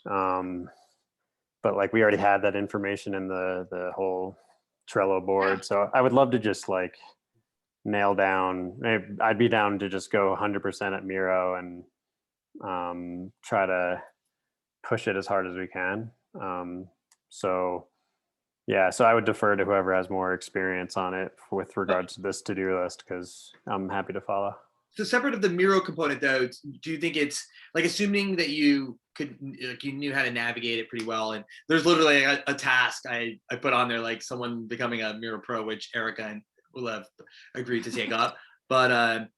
but like we already had that information in the whole Trello board. So I would love to just like nail down, I'd be down to just go 100% at Miro and try to push it as hard as we can. So yeah, so I would defer to whoever has more experience on it with regards to this to-do list, because I'm happy to follow. So separate of the Miro component though, do you think it's like, assuming that you knew how to navigate it pretty well, and there's literally a task I put on there, like someone becoming a Miro pro, which Erika and Ulev agreed to take up, but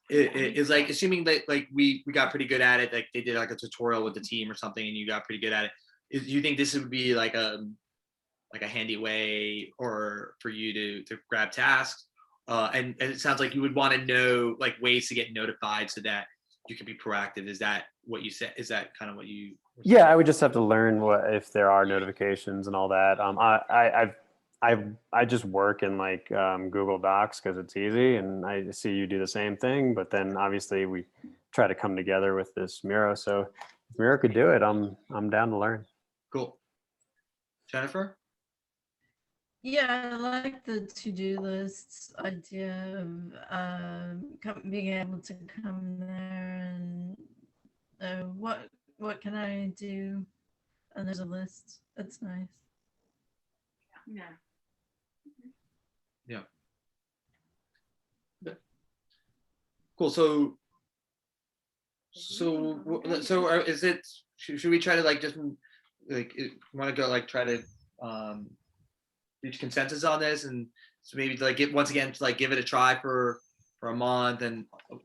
it is like, assuming that like we got pretty good at it, like they did like a tutorial with the team or something and you got pretty good at it, do you think this would be like a handy way or for you to grab tasks? And it sounds like you would want to know like ways to get notified so that you can be proactive. Is that what you said? Is that kind of what you? Yeah, I would just have to learn if there are notifications and all that. I just work in like Google Docs because it's easy, and I see you do the same thing. But then obviously we try to come together with this Miro. So if Miro could do it, I'm down to learn. Cool. Jennifer? Yeah, I like the to-do lists idea of being able to come there and what can I do? And there's a list. That's nice. Yeah. Yeah. Cool. So Is it? Should we try to like just like want to go like try to reach consensus on this, and so maybe like once again to like give it a try for a month, and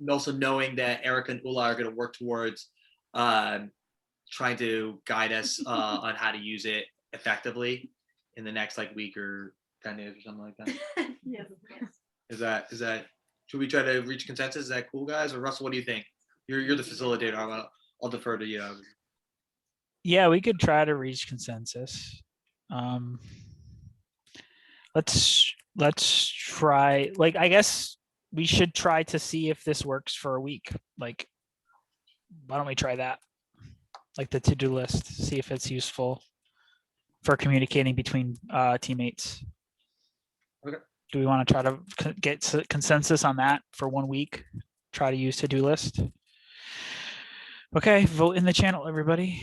also knowing that Erika and Ula are going to work towards trying to guide us on how to use it effectively in the next like week or 10 days or something like that. Yes. Is that should we try to reach consensus? Is that cool, guys? Or Russell, what do you think? You're the facilitator. I'll defer to you. Yeah, we could try to reach consensus. Let's try, like, I guess we should try to see if this works for a week. Like, why don't we try that? Like the to-do list, see if it's useful for communicating between teammates. Okay. Do we want to try to get consensus on that for 1 week? Try to use to-do list. Okay, vote in the channel, everybody.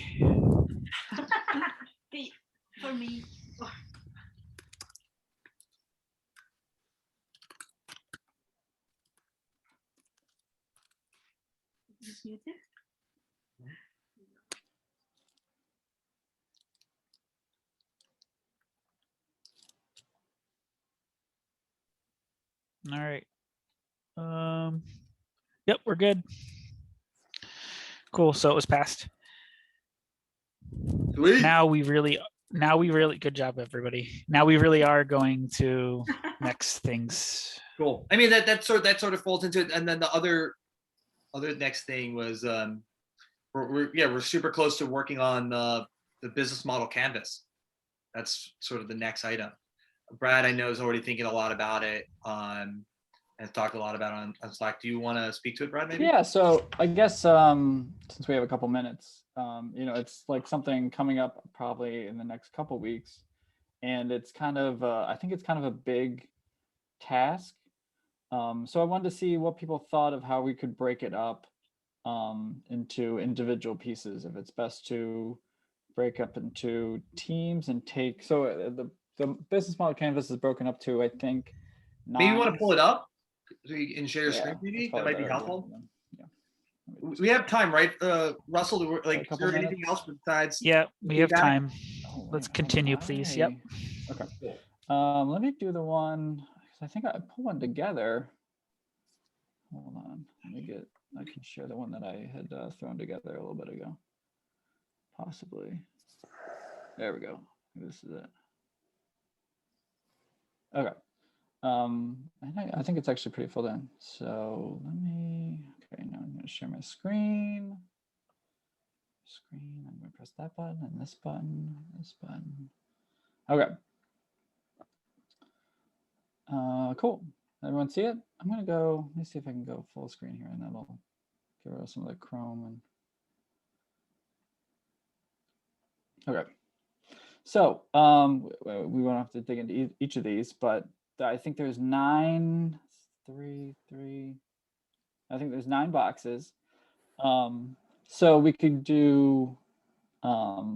For me. All right. Yep, we're good. Cool. So it was passed. Sweet. Now we really good job, everybody. Now we really are going to next things. Cool. I mean that sort of falls into it, and then the other next thing was we're super close to working on the business model canvas. That's sort of the next item. Brad, I know, is already thinking a lot about it and talked a lot about it on Slack. Do you want to speak to it, Brad, maybe? Yeah, so I guess since we have a couple minutes, it's like something coming up probably in the next couple weeks, and it's kind of I think it's kind of a big task. So I wanted to see what people thought of how we could break it up into individual pieces. If it's best to break up into teams and take the business model canvas is broken up to, I think, 9. Maybe you want to pull it up so you can share your Yeah, screen, maybe? that's That probably might be better, helpful. yeah. We have time, right? Russell, like, is couple there anything minutes. else besides? Yeah, we have feedback? time. Oh, Let's wait, continue, please. Yep. Okay. Let me do the one, 'cause I think I put one together. Hold on. I can share the one that I had thrown together a little bit ago. Possibly. There we go. This is it. Okay. And I think it's actually pretty full in. So okay, now I'm going to share my screen. I'm going to press that button and this button, this button. Okay. Cool. Everyone see it? I'm going to go, let me see if I can go full screen here, and that'll get rid of some of the Chrome. Okay. So we won't have to dig into each of these, but I think there's 9 boxes. So we could do, I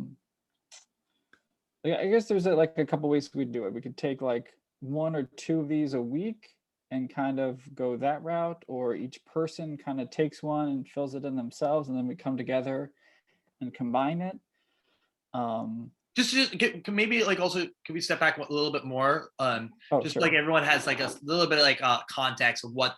guess there's like a couple ways we could do it. We could take like 1 or 2 of these a week and kind of go that route, or each person kind of takes one and fills it in themselves, and then we come together and combine it. Just maybe like also, can we step back a little bit more? Just sure. like everyone has like a little bit of like context of what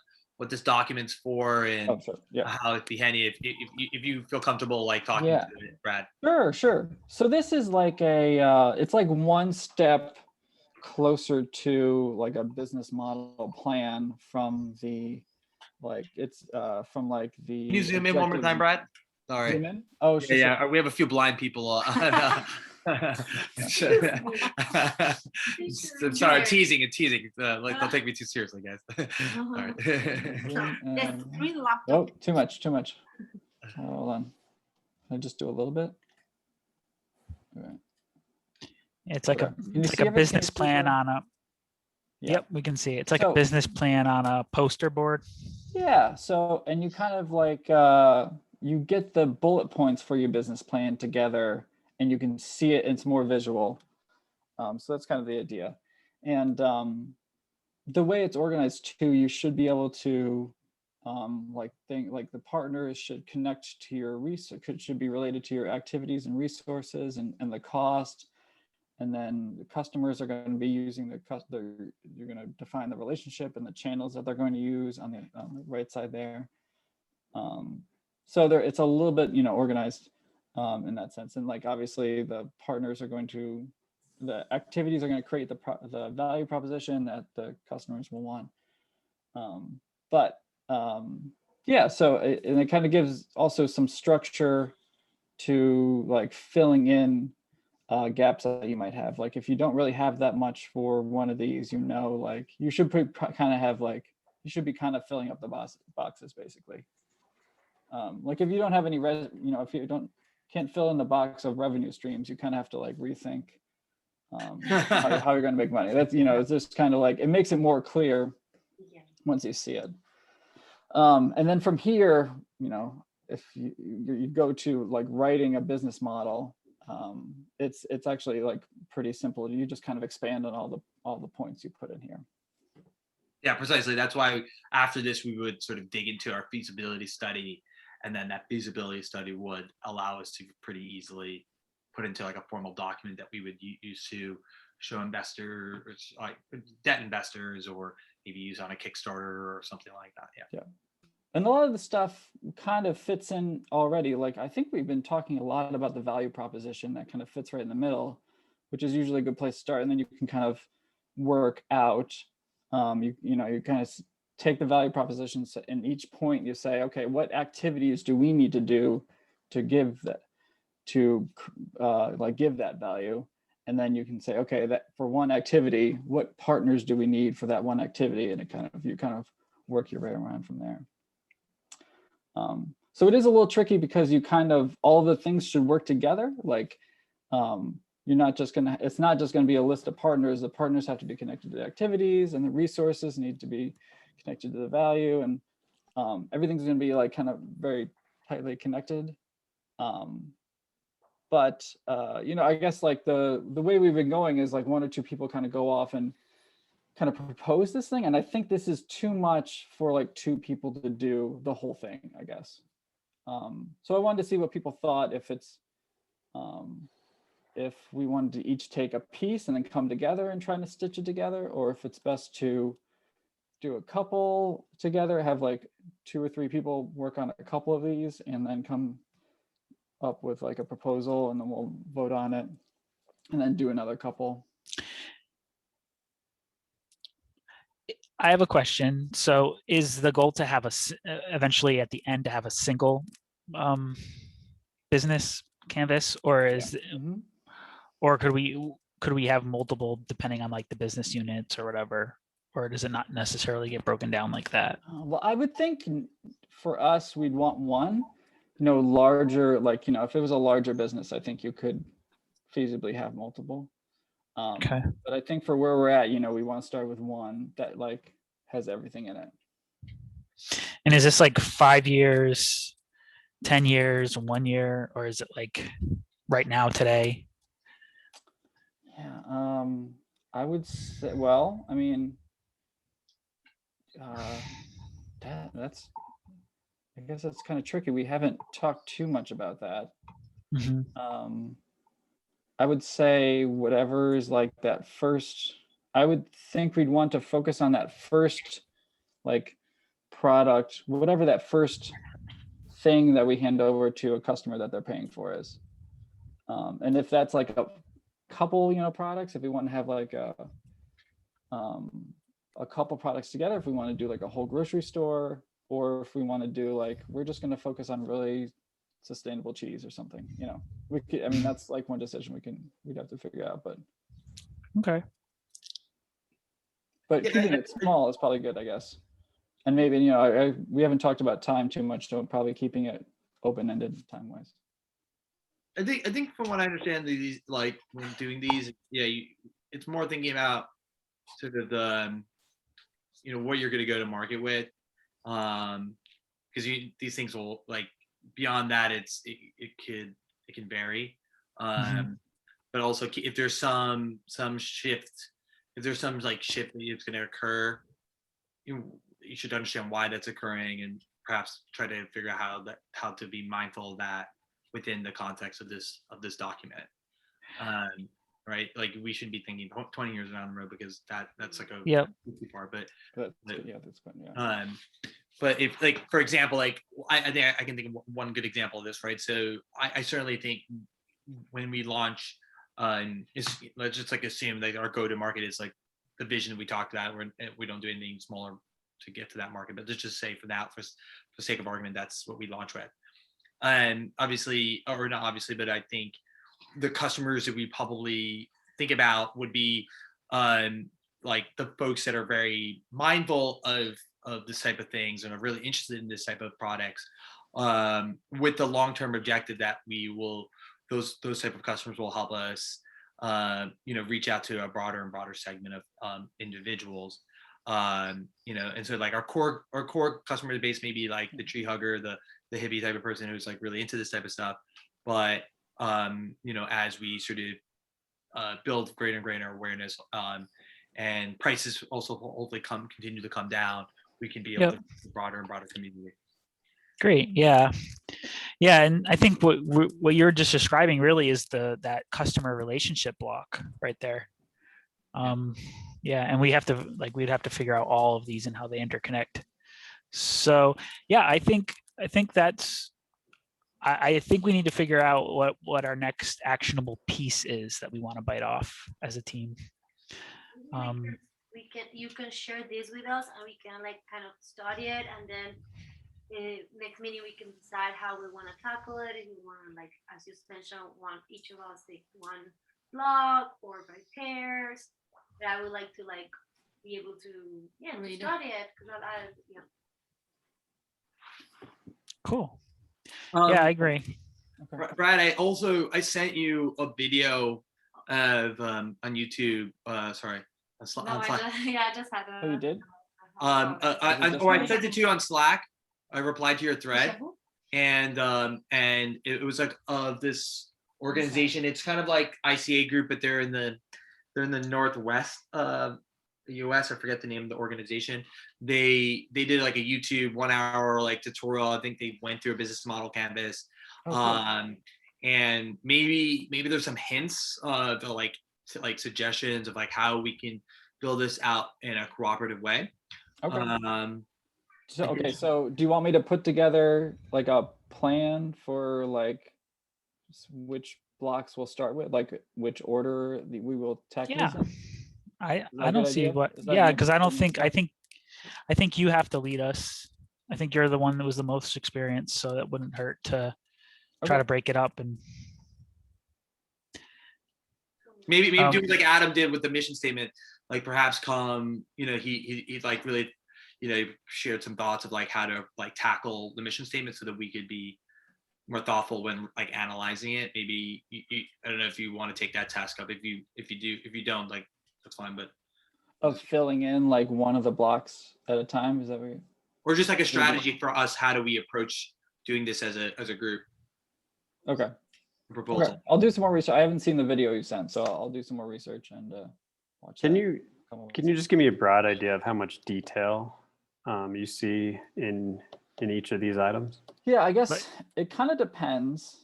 this document's for and sure. Yeah. how it'd be handy if you feel comfortable like talking to it, Brad. Sure. So this is like it's like one step closer to like a business model plan from the from like the. Can you zoom in one more time, Brad? Sorry. Zoom in? Oh, sure. Yeah. We have a few blind people. Sorry, teasing. Don't take me too seriously, guys. All right. There's 3 laptops. Oh, too much. Hold on. Can I just do a little bit? All right. It's like a business plan on a. Yep, we can see it. It's like a business plan on a poster board. Yeah. So, and you kind of like you get the bullet points for your business plan together, and you can see it. It's more visual. So that's kind of the idea. And the way it's organized too, you should be able to like the partners should connect to your research, should be related to your activities and resources and the cost. And then the customers are going to be using you're going to define the relationship and the channels that they're going to use on the right side there. So it's a little bit, organized in that sense. And like, obviously the partners are the activities are going to create the value proposition that the customers will want. Yeah, so it kind of gives also some structure to like filling in gaps that you might have. Like if you don't really have that much for one of these, like you should kind of have like, you should be kind of filling up the boxes basically. Like if you don't have any, if you can't fill in the box of revenue streams, you kind of have to like rethink how you're going to make money. That's, it's just kind of like, it makes it more clear once you see it. And then from here, if you go to like writing a business model, it's actually like pretty simple. You just kind of expand on all the points you put in here. Yeah, precisely. That's why after this, we would sort of dig into our feasibility study, and then that feasibility study would allow us to pretty easily put into like a formal document that we would use to show investors, like debt investors, or maybe use on a Kickstarter or something like that. Yeah. And a lot of the stuff kind of fits in already. Like I think we've been talking a lot about the value proposition that kind of fits right in the middle, which is usually a good place to start. And then you can kind of work out, you kind of take the value propositions in each point. You say, okay, what activities do we need to do to give that, give that value? And then you can say, okay, that for one activity, what partners do we need for that one activity? And you kind of work your way around from there. So it is a little tricky because all the things should work together. Like it's not just gonna be a list of partners. The partners have to be connected to the activities, and the resources need to be connected to the value, and everything's gonna be like kind of very tightly connected. I guess like the way we've been going is like one or two people kind of go off and kind of propose this thing. And I think this is too much for like two people to do the whole thing, I guess. So I wanted to see what people thought, if we wanted to each take a piece and then come together and try to stitch it together, or if it's best to do a couple together, have like 2 or 3 people work on a couple of these and then come up with like a proposal, and then we'll vote on it and then do another couple. I have a question. So is the goal to have eventually at the end to have a single business canvas, or or could we have multiple depending on like the business units or whatever, or does it not necessarily get broken down like that? Well, I would think for us, we'd want one, larger, like, if it was a larger business, I think you could feasibly have multiple. Okay. But I think for where we're at, we want to start with one that like has everything in it. And is this like 5 years, 10 years, 1 year, or is it like right now today? Yeah, I would say, well, I mean, that's, I guess that's kind of tricky. We haven't talked too much about that. I would say whatever is like that first, I would think we'd want to focus on that first like product, whatever that first thing that we hand over to a customer that they're paying for is. And if that's like a couple, products, if we want to have like a couple products together, if we want to do like a whole grocery store, or if we want to do like, we're just going to focus on really sustainable cheese or something, we could, I mean, that's like one decision we'd have to figure out, but okay. But keeping it small is probably good, I guess. And maybe, we haven't talked about time too much, so probably keeping it open-ended time-wise. I think from what I understand, these, like when doing these, it's more thinking about sort of the, what you're going to go to market with, because these things will, like, beyond that, it can vary, but also if there's some shift, if there's some like shift that is going to occur, you should understand why that's occurring, and perhaps try to figure out how to be mindful of that within the context of this document. Right, like we shouldn't be thinking 20 years down the road, because that's like a too far. But That's good. Yeah, that's good. Yeah. But if, like, for example, like I think I can think of one good example of this, right? So I certainly think when we launch, let's just like assume that our go-to-market is like the vision that we talked about. We don't do anything smaller to get to that market, but let's just say for the sake of argument, that's what we launch with. And obviously, or not obviously, but I think the customers that we probably think about would be like the folks that are very mindful of this type of things and are really interested in this type of products, with the long-term objective that those type of customers will help us reach out to a broader and broader segment of individuals. And so like our core customer base may be like the tree hugger, the hippie type of person who's like really into this type of stuff. But as we sort of build greater and greater awareness, and prices also hopefully continue to come down, we can be able to reach a broader and broader community. Great. Yeah. And I think what you're just describing really is that customer relationship block right there. And we'd have to figure out all of these and how they interconnect. So I think we need to figure out what our next actionable piece is that we want to bite off as a team. You can share this with us, and we can like kind of study it, and then next meeting we can decide how we want to tackle it. If we want to, like, as you mentioned, each of us take one block or by pairs. But I would like to like be able to study it, because Cool. I agree. Brad, I sent you a video of on YouTube. Sorry. I just had a. Oh, you did? I sent it to you on Slack. I replied to your thread, and it was like this organization. It's kind of like ICA group, but they're in the Northwest of the US. I forget the name of the organization. They did like a YouTube 1 hour like tutorial. I think they went through a business model canvas. And maybe there's some hints to like suggestions of like how we can build this out in a cooperative way. So do you want me to put together like a plan for like which blocks we'll start with, like which order we will tackle these in? I don't see because I think you have to lead us. I think you're the one that was the most experienced, so that wouldn't hurt to try to break it up. And maybe do like Adam did with the mission statement, like perhaps he like really shared some thoughts of like how to like tackle the mission statement so that we could be more thoughtful when like analyzing it. Maybe I don't know if you want to take that task up. If you don't, like, that's fine. But of filling in like one of the blocks at a time, is that what or just like a strategy for us? How do we approach doing this as a group? Okay. Proposal. Okay. I'll do some more research. I haven't seen the video you sent, so I'll do some more research and watch. Can you just give me a broad idea of how much detail you see in each of these items? Yeah, I guess it kind of depends.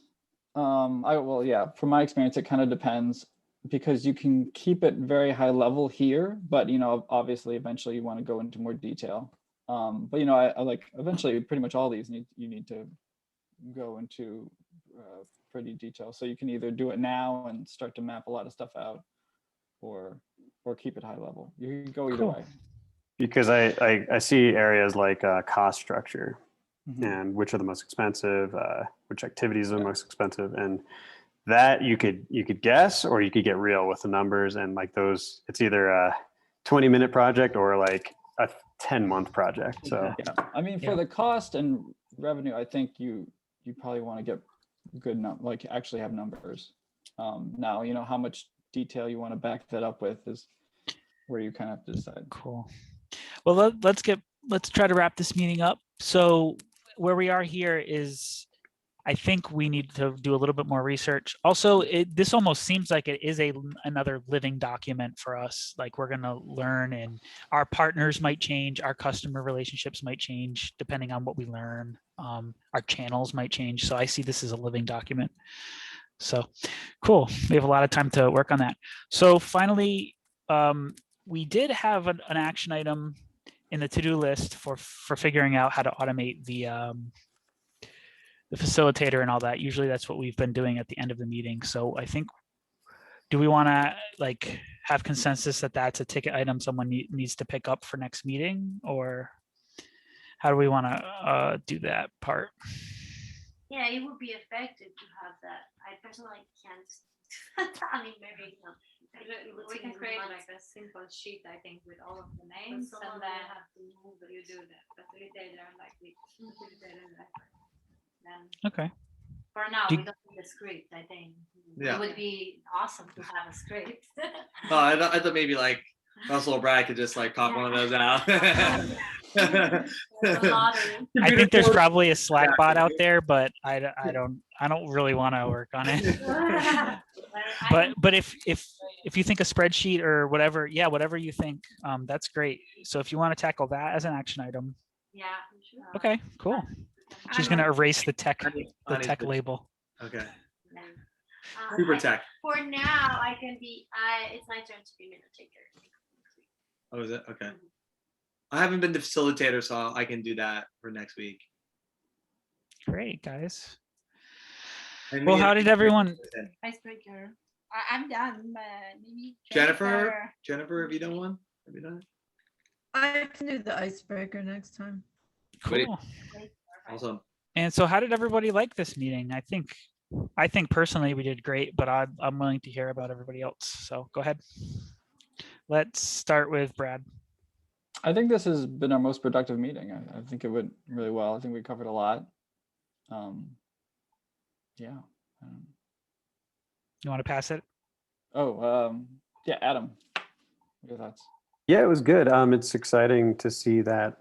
From my experience, it kind of depends, because you can keep it very high level here, but obviously eventually you want to go into more detail. But I like eventually pretty much all these you need to go into pretty detail. So you can either do it now and start to map a lot of stuff out, or keep it high level. You can go either way. Because I see areas like cost structure, and which are the most expensive, which activities are the most expensive, and that you could guess, or you could get real with the numbers, and like those, it's either a 20-minute project or like a 10-month project. So I mean, for the cost and revenue, I think you probably want to get good like actually have numbers. Now how much detail you want to back that up with is where you kind of have to decide. Cool. Well, let's try to wrap this meeting up. So where we are here is I think we need to do a little bit more research. Also, this almost seems like it is another living document for us. Like we're going to learn, and our partners might change, our customer relationships might change depending on what we learn. Our channels might change. So I see this as a living document. So cool. We have a lot of time to work on that. So finally, we did have an action item in the to-do list for figuring out how to automate the facilitator and all that. Usually that's what we've been doing at the end of the meeting. So I think, do we want to like have consensus that that's a ticket item someone needs to pick up for next meeting, or how do we want to do that part? Yeah, it would be effective to have that. I personally can't. I mean, maybe no. We can create like a simple sheet, I think, with all of the names, and then have to move. You do the facilitator, like the facilitator. Then Okay. for now, Do- we don't need a script. I think Yeah. it would be awesome to have a script. Oh, I thought maybe like Russell or Brad could just like pop one of those out. A lottery. I think there's probably a Slack bot out there, but I don't really want to work on it. But if you think a spreadsheet or whatever, yeah, whatever you think, that's great. So if you want to tackle that as an action item, Yeah. okay, cool. She's gonna erase the tech Honey, label. Okay. Uh, Super I- tech. For now, I can be. It's my turn to be minute taker. Oh, is it? Okay. I haven't been the facilitator, so I can do that for next week. Great, guys. And Well, me and- how did everyone? Icebreaker. I'm done, but maybe Jennifer, have you done one? Have you done it? I can do the icebreaker next time. Cool. Awesome. And so, how did everybody like this meeting? I think personally we did great, but I'm willing to hear about everybody else. So go ahead. Let's start with Brad. I think this has been our most productive meeting. I think it went really well. I think we covered a lot. Yeah. You want to pass it? Yeah, Adam, what are your thoughts? Yeah, it was good. It's exciting to see that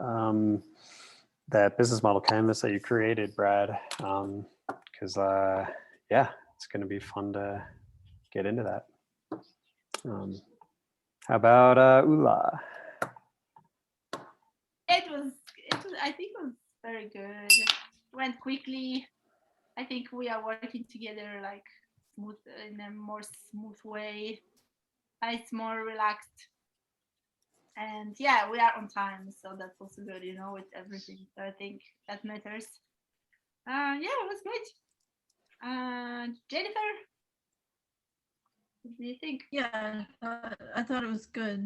that business model canvas that you created, Brad. Because yeah, it's going to be fun to get into that. How about Ula? It was. I think it was very good. It went quickly. I think we are working together like smooth in a more smooth way. It's more relaxed. And yeah, we are on time, so that's also good, with everything. So I think that matters. Yeah, it was great. Jennifer, what do you think? Yeah, I thought it was good.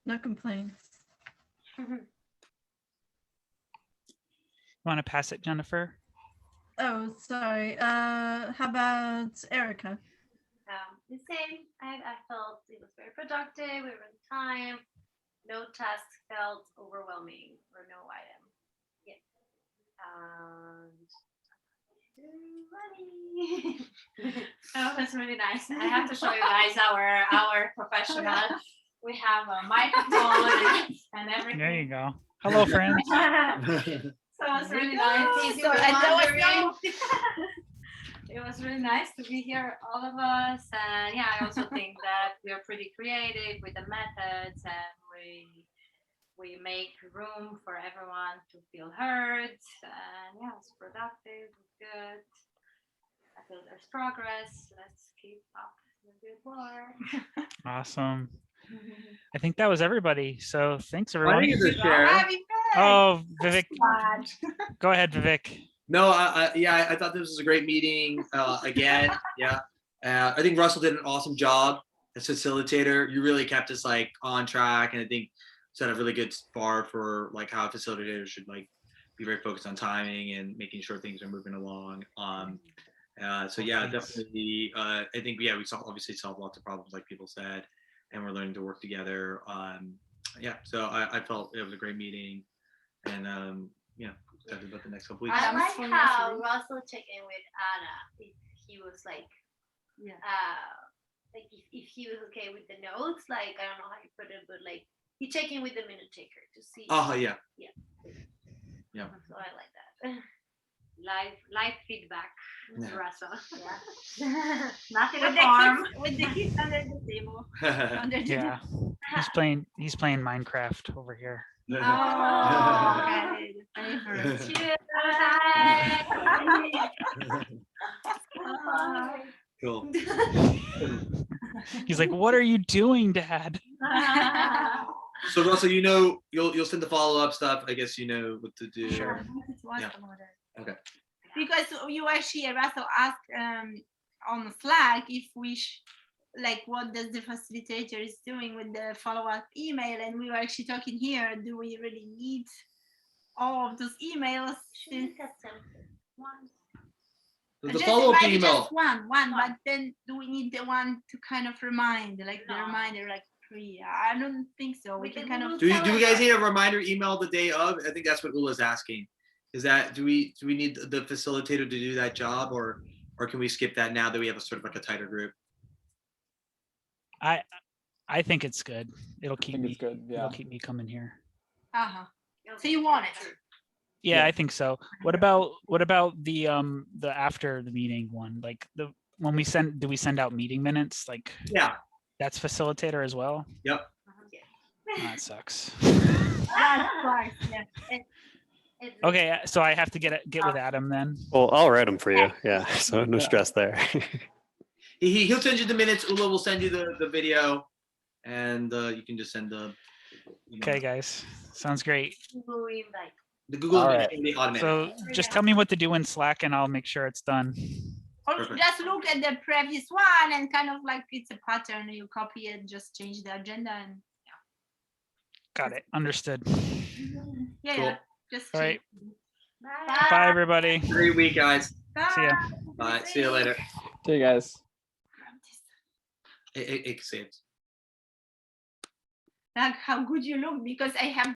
No complaints. Want to pass it, Jennifer? Oh, sorry. How about Erika? The same. I felt it was very productive. We were on time. No task felt overwhelming or no item. Yeah. That was really nice. I have to show you guys our professional. We have a microphone and everything. There you go. Hello, friends. So it was really nice. So, and there was no- It was really nice to be here, all of us. And yeah, I also think that we are pretty creative with the methods, and we make room for everyone to feel heard. And yeah, it's productive, it's good. I feel there's progress. Let's keep up the good work. Awesome. I think that was everybody. So thanks, I everyone. think it's a share. Happy Oh, Vivek, Bad. go ahead, Vivek. No, I thought this was a great meeting. Again, yeah. I think Russell did an awesome job as facilitator. You really kept us like on track, and I think set a really good bar for like how a facilitator should like be very focused on timing and making sure things are moving along. So yeah, Thanks. definitely. I think we obviously solved lots of problems, like people said, and we're learning to work together. Yeah, so I felt it was a great meeting, and yeah, excited about the next couple weeks. I Adam's like phone how yesterday. Russell checked in with Anna. If he was like, Yeah. like if he was okay with the notes, like I don't know how you put it, but like he checked in with the minute taker to see. Oh yeah. Yeah. Yeah. So I like that. live feedback, Yeah. Russell. Yeah. Not in a With the form. kids, with the kids under the table. Under the Yeah, he's playing Minecraft over here. Oh, okay. The favorite. Cheers. Cool. He's like, "What are you doing, Dad?" So Russell, you know, you'll send the follow-up stuff. I guess you know what to do. Sure. Yeah. Okay. Because you actually, Russell asked on Slack if we like what does the facilitator is doing with the follow-up email, and we were actually talking here, do we really need all of those emails? The Just follow-up maybe email. just one, but then do we need the one to kind of remind, like the reminder, like pre? I don't think so. We can kind of. Do you guys need a reminder email the day of? I think that's what Ula's asking. Is that do we need the facilitator to do that job, or can we skip that now that we have a sort of like a tighter group? I think it's good. It'll I keep think me. it's good. Yeah. It'll keep me coming here. So you want it? Yeah, Yeah. I think so. What about the after the meeting one? Like when we send, do we send out meeting minutes? Like Yeah. that's facilitator as well. Yep. Oh, that sucks. That's right. Yeah. Okay, so I have to get with Adam then. Well, I'll write them for you. Yeah, so no stress there. He'll send you the minutes. Ula will send you the video, and you can just send the. Okay, guys, sounds great. The Google All invite right. will be automated. So just tell me what to do in Slack, and I'll make sure it's done. Or Perfect. just look at the previous one and kind of like it's a pattern. You copy it, just change the agenda, and Got it. Understood. yeah, Cool. yeah. Just All right. Bye. Bye, everybody. Great week, guys. See ya. Bye. See you later. See you guys. It saves. Like how good you look, because I have